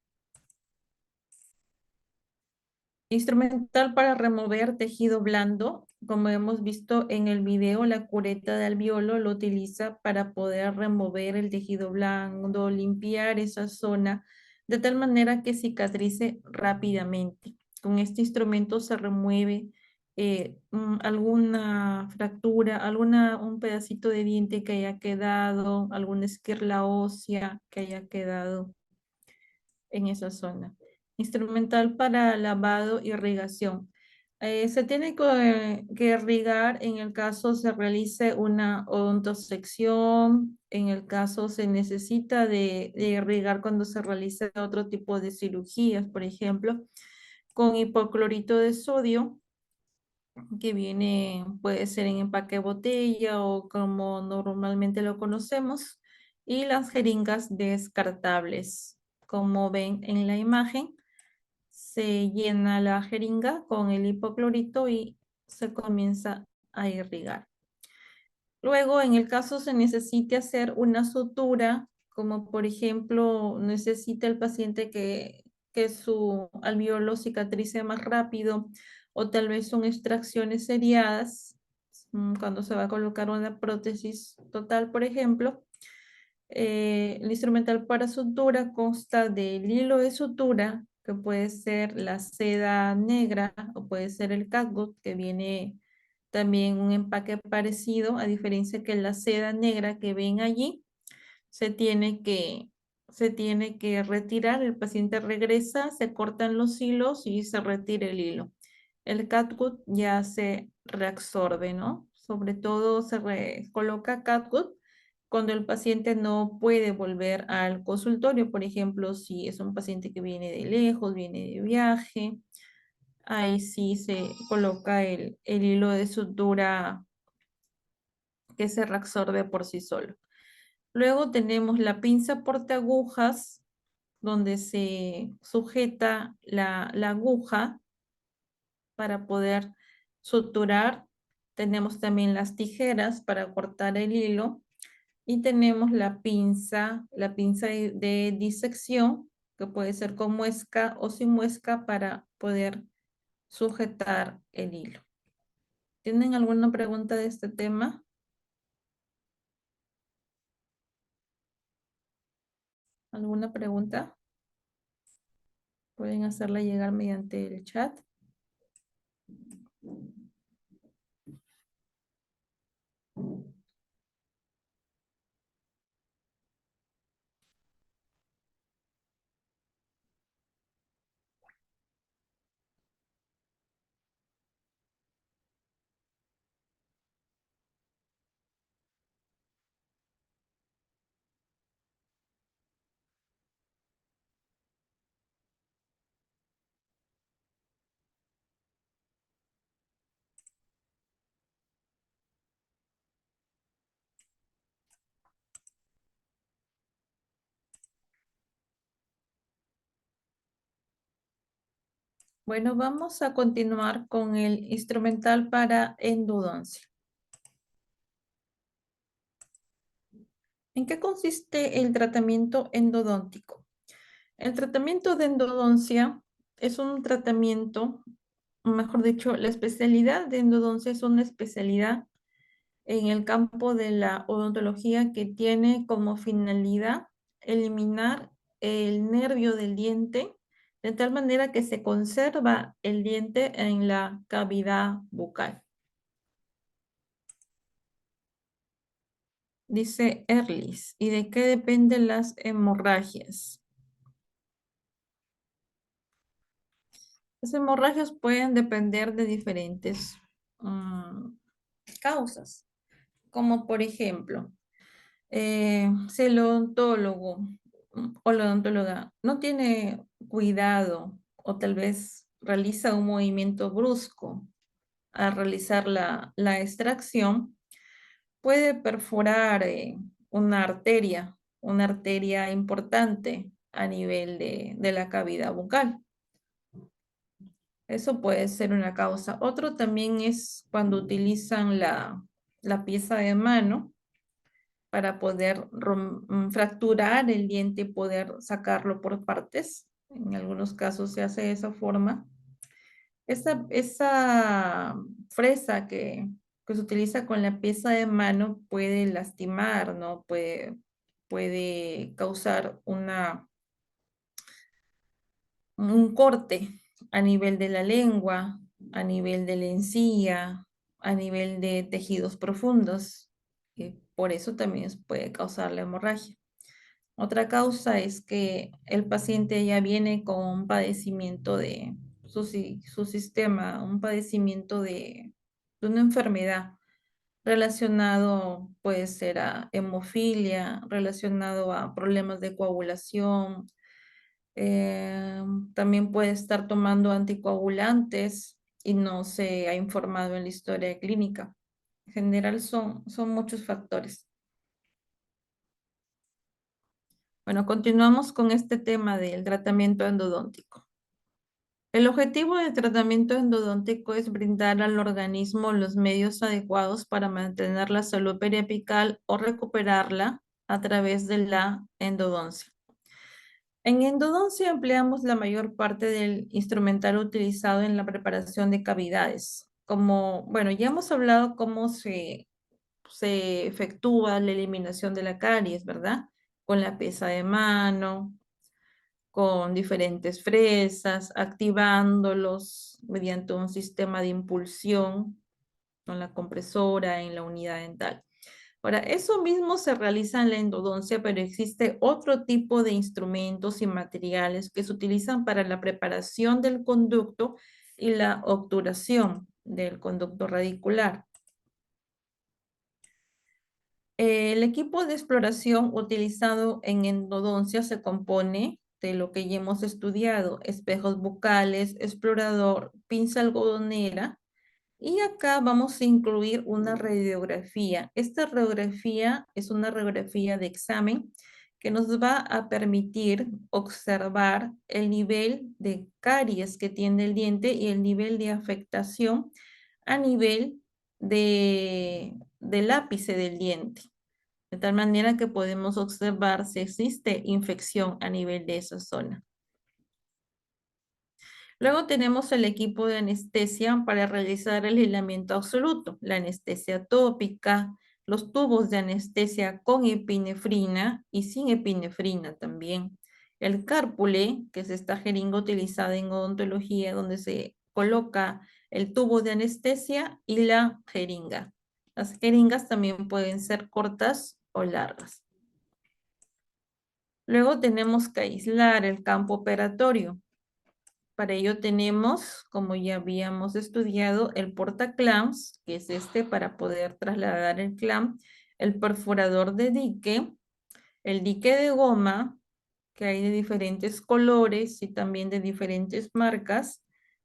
Instrumental para remover tejido blando. Como hemos visto en el video, la cureta de alveolo lo utiliza para poder remover el tejido blando, limpiar esa zona de tal manera que cicatrice rápidamente. Con este instrumento se remueve alguna fractura, un pedacito de diente que haya quedado, alguna esquirla ósea que haya quedado en esa zona. Instrumental para lavado y irrigación. Se tiene que irrigar en el caso se realice una odontosección, en el caso se necesita de irrigar cuando se realice otro tipo de cirugías, por ejemplo, con hipoclorito de sodio, que viene, puede ser en empaque de botella o como normalmente lo conocemos, y las jeringas descartables. Como ven en la imagen, se llena la jeringa con el hipoclorito y se comienza a irrigar. Luego, en el caso se necesite hacer una sutura, como por ejemplo necesita el paciente que su alveolo cicatrice más rápido, o tal vez son extracciones seriadas, cuando se va a colocar una prótesis total, por ejemplo. El instrumental para sutura consta del hilo de sutura, que puede ser la seda negra o puede ser el catgut, que viene también un empaque parecido, a diferencia que la seda negra que ven allí se tiene que retirar, el paciente regresa, se cortan los hilos y se retira el hilo. El catgut ya se reabsorbe, ¿no? Sobre todo se coloca catgut cuando el paciente no puede volver al consultorio, por ejemplo, si es un paciente que viene de lejos, viene de viaje, ahí sí se coloca el hilo de sutura que se reabsorbe por sí solo. Luego tenemos la pinza portaagujas, donde se sujeta la aguja para poder suturar. Tenemos también las tijeras para cortar el hilo. Y tenemos la pinza de disección, que puede ser con muesca o sin muesca para poder sujetar el hilo. ¿Tienen alguna pregunta de este tema? ¿Alguna pregunta? Pueden hacerla llegar mediante el chat. Bueno, vamos a continuar con el instrumental para endodoncia. ¿En qué consiste el tratamiento endodóntico? El tratamiento de endodoncia es un tratamiento, mejor dicho, la especialidad de endodoncia es una especialidad en el campo de la odontología que tiene como finalidad eliminar el nervio del diente de tal manera que se conserva el diente en la cavidad bucal. Dice Ehrlich, ¿y de qué dependen las hemorragias? Las hemorragias pueden depender de diferentes causas, como por ejemplo, si el odontólogo o la odontóloga no tiene cuidado o tal vez realiza un movimiento brusco al realizar la extracción, puede perforar una arteria importante a nivel de la cavidad bucal. Eso puede ser una causa. Otro también es cuando utilizan la pieza de mano para poder fracturar el diente y poder sacarlo por partes. En algunos casos se hace de esa forma. Esa fresa que se utiliza con la pieza de mano puede lastimar, ¿no? Puede causar un corte a nivel de la lengua, a nivel de la encía, a nivel de tejidos profundos. Y por eso también puede causar la hemorragia. Otra causa es que el paciente ya viene con un padecimiento de su sistema, un padecimiento de una enfermedad relacionado, puede ser a hemofilia, relacionado a problemas de coagulación, también puede estar tomando anticoagulantes y no se ha informado en la historia clínica. En general son muchos factores. Bueno, continuamos con este tema del tratamiento endodóntico. El objetivo del tratamiento endodóntico es brindar al organismo los medios adecuados para mantener la salud periapical o recuperarla a través de la endodoncia. En endodoncia empleamos la mayor parte del instrumental utilizado en la preparación de cavidades. Como, bueno, ya hemos hablado cómo se efectúa la eliminación de la caries, ¿verdad? Con la pieza de mano, con diferentes fresas, activándolos mediante un sistema de impulsión con la compresora en la unidad dental. Ahora, eso mismo se realiza en la endodoncia, pero existe otro tipo de instrumentos y materiales que se utilizan para la preparación del conducto y la obturación del conducto radicular. El equipo de exploración utilizado en endodoncia se compone de lo que ya hemos estudiado: espejos bucales, explorador, pinza algodonera, y acá vamos a incluir una radiografía. Esta radiografía es una radiografía de examen que nos va a permitir observar el nivel de caries que tiene el diente y el nivel de afectación a nivel del ápice del diente. De tal manera que podemos observar si existe infección a nivel de esa zona. Luego tenemos el equipo de anestesia para realizar el aislamiento absoluto, la anestesia tópica, los tubos de anestesia con epinefrina y sin epinefrina también. El cárpule, que es esta jeringa utilizada en odontología, donde se coloca el tubo de anestesia y la jeringa. Las jeringas también pueden ser cortas o largas. Luego tenemos que aislar el campo operatorio. Para ello tenemos, como ya habíamos estudiado, el portaclamps, que es este para poder trasladar el clamp, el perforador de dique, el dique de goma, que hay de diferentes colores y también de diferentes marcas,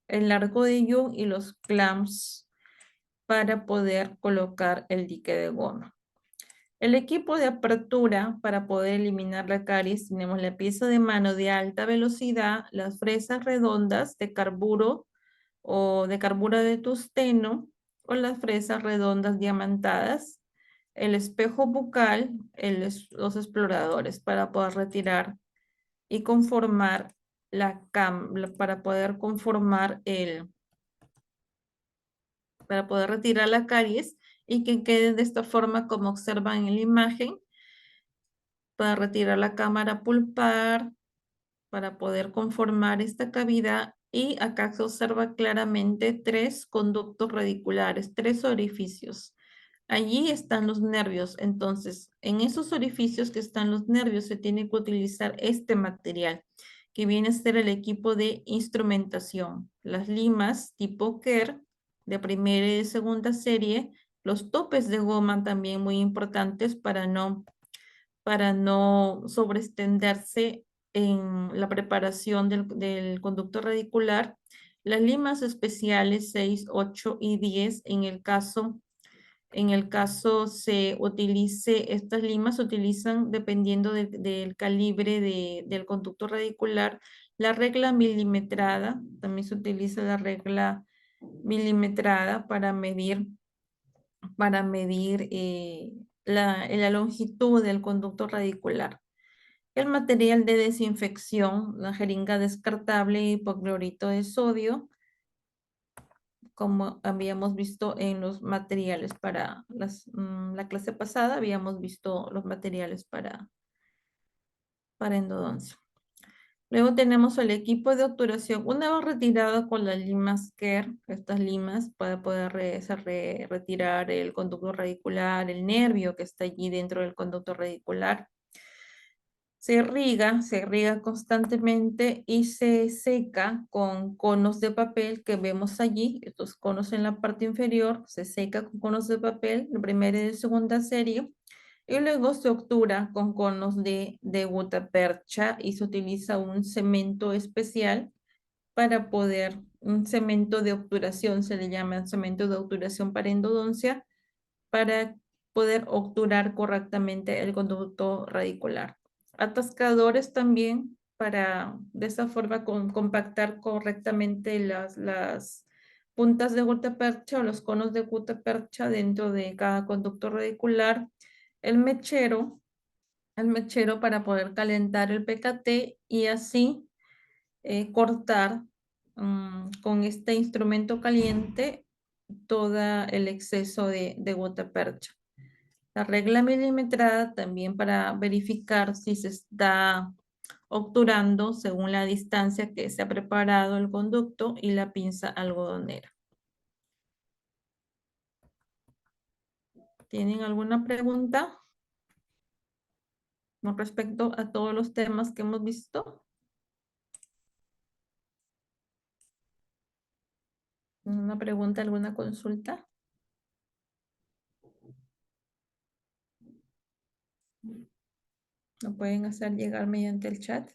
el arco de Young y los clamps para poder colocar el dique de goma. El equipo de apertura para poder eliminar la caries, tenemos la pieza de mano de alta velocidad, las fresas redondas de carburo o de carburo de tungsteno o las fresas redondas diamantadas, el espejo bucal, los exploradores para poder retirar y conformar para poder conformar para poder retirar la caries y que quede de esta forma como observan en la imagen, para retirar la cámara pulpar, para poder conformar esta cavidad, y acá se observa claramente 3 conductos radiculares, 3 orificios. Allí están los nervios, entonces en esos orificios que están los nervios se tiene que utilizar este material, que viene a ser el equipo de instrumentación. Las limas tipo Kerr de primera y de segunda serie, los topes de goma también muy importantes para no sobreextenderse en la preparación del conducto radicular. Las limas especiales 6, 8 y 10 en el caso se utilice, estas limas se utilizan dependiendo del calibre del conducto radicular. La regla milimetrada, también se utiliza la regla milimetrada para medir la longitud del conducto radicular. El material de desinfección, la jeringa descartable, hipoclorito de sodio, como habíamos visto en los materiales para la clase pasada, habíamos visto los materiales para endodoncia. Luego tenemos el equipo de obturación. Una vez retirado con las limas Kerr, estas limas, para poder retirar el conducto radicular, el nervio que está allí dentro del conducto radicular. Se irriga constantemente y se seca con conos de papel que vemos allí. Estos conos en la parte inferior se seca con conos de papel, de primera y de segunda serie. Y luego se obtura con conos de gutapercha y se utiliza un cemento especial para poder, un cemento de obturación, se le llama cemento de obturación para endodoncia, para poder obturar correctamente el conducto radicular. Atascadores también para de esa forma compactar correctamente las puntas de gutapercha o los conos de gutapercha dentro de cada conducto radicular. El mechero para poder calentar el PKT y así cortar con este instrumento caliente todo el exceso de gutapercha. La regla milimetrada también para verificar si se está obturando según la distancia que se ha preparado el conducto y la pinza algodonera. ¿Tienen alguna pregunta con respecto a todos los temas que hemos visto? ¿Una pregunta, alguna consulta? Lo pueden hacer llegar mediante el chat.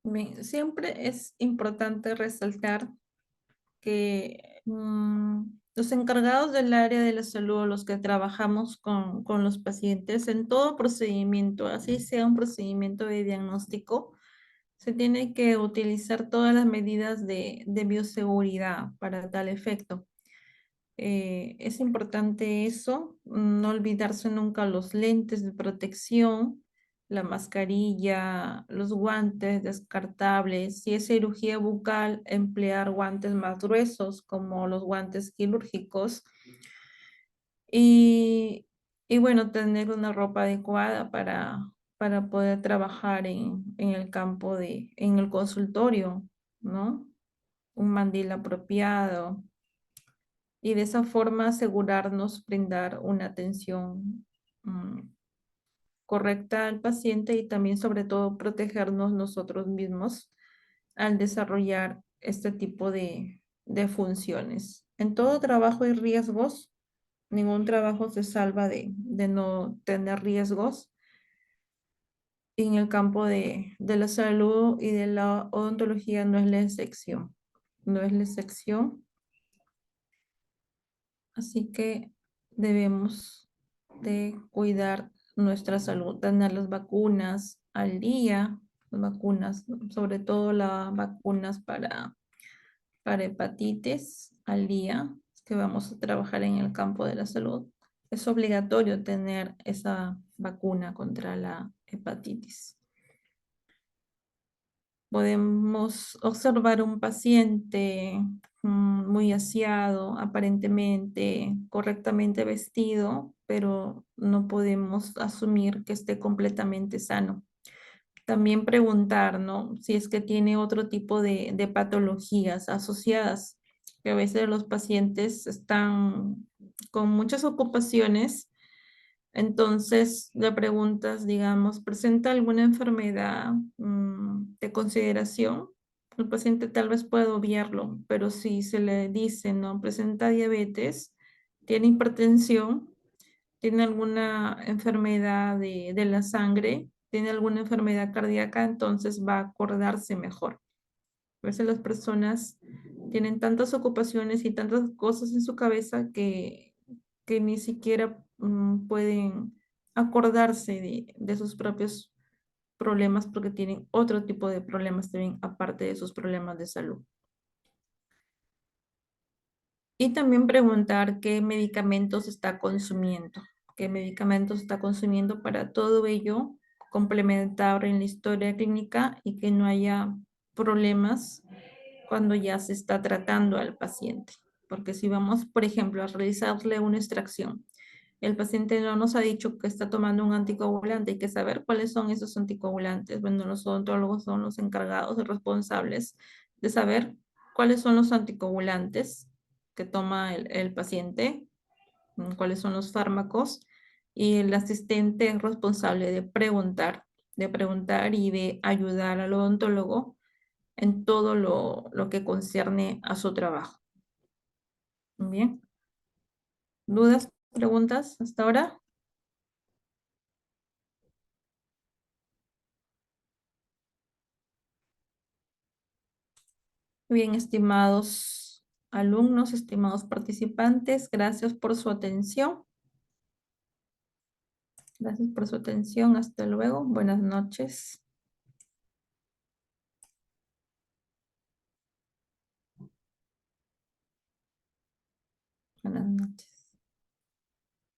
Bien, siempre es importante resaltar que los encargados del área de la salud, los que trabajamos con los pacientes en todo procedimiento, así sea un procedimiento de diagnóstico, se tiene que utilizar todas las medidas de bioseguridad para tal efecto. Es importante eso, no olvidarse nunca los lentes de protección, la mascarilla, los guantes descartables. Si es cirugía bucal, emplear guantes más gruesos como los guantes quirúrgicos. Y, y bueno, tener una ropa adecuada para poder trabajar en el campo en el consultorio, ¿no? Un mandil apropiado y de esa forma asegurarnos brindar una atención correcta al paciente y también sobre todo protegernos nosotros mismos al desarrollar este tipo de funciones. En todo trabajo hay riesgos, ningún trabajo se salva de no tener riesgos. Y en el campo de la salud y de la odontología no es la excepción, no es la excepción. Así que debemos de cuidar nuestra salud, tener las vacunas al día, las vacunas, sobre todo las vacunas para hepatitis al día, que vamos a trabajar en el campo de la salud. Es obligatorio tener esa vacuna contra la hepatitis. Podemos observar un paciente muy aseado, aparentemente correctamente vestido, pero no podemos asumir que esté completamente sano. También preguntar, ¿no? Si es que tiene otro tipo de patologías asociadas, que a veces los pacientes están con muchas ocupaciones, entonces le preguntas, digamos, ¿presenta alguna enfermedad de consideración? El paciente tal vez puede obviarlo, pero si se le dice, ¿no? Presenta diabetes, tiene hipertensión, tiene alguna enfermedad de la sangre, tiene alguna enfermedad cardíaca, entonces va a acordarse mejor. A veces las personas tienen tantas ocupaciones y tantas cosas en su cabeza que ni siquiera pueden acordarse de sus propios problemas porque tienen otro tipo de problemas también aparte de sus problemas de salud. Y también preguntar qué medicamentos está consumiendo, qué medicamentos está consumiendo para todo ello complementar en la historia clínica y que no haya problemas cuando ya se está tratando al paciente. Porque si vamos, por ejemplo, a realizarle una extracción, el paciente no nos ha dicho que está tomando un anticoagulante, hay que saber cuáles son esos anticoagulantes. Bueno, los odontólogos son los encargados y responsables de saber cuáles son los anticoagulantes que toma el paciente, cuáles son los fármacos, y el asistente es responsable de preguntar y de ayudar al odontólogo en todo lo que concierne a su trabajo. Bien. ¿Dudas, preguntas hasta ahora? Bien, estimados alumnos, estimados participantes, gracias por su atención. Gracias por su atención. Hasta luego. Buenas noches. Buenas noches.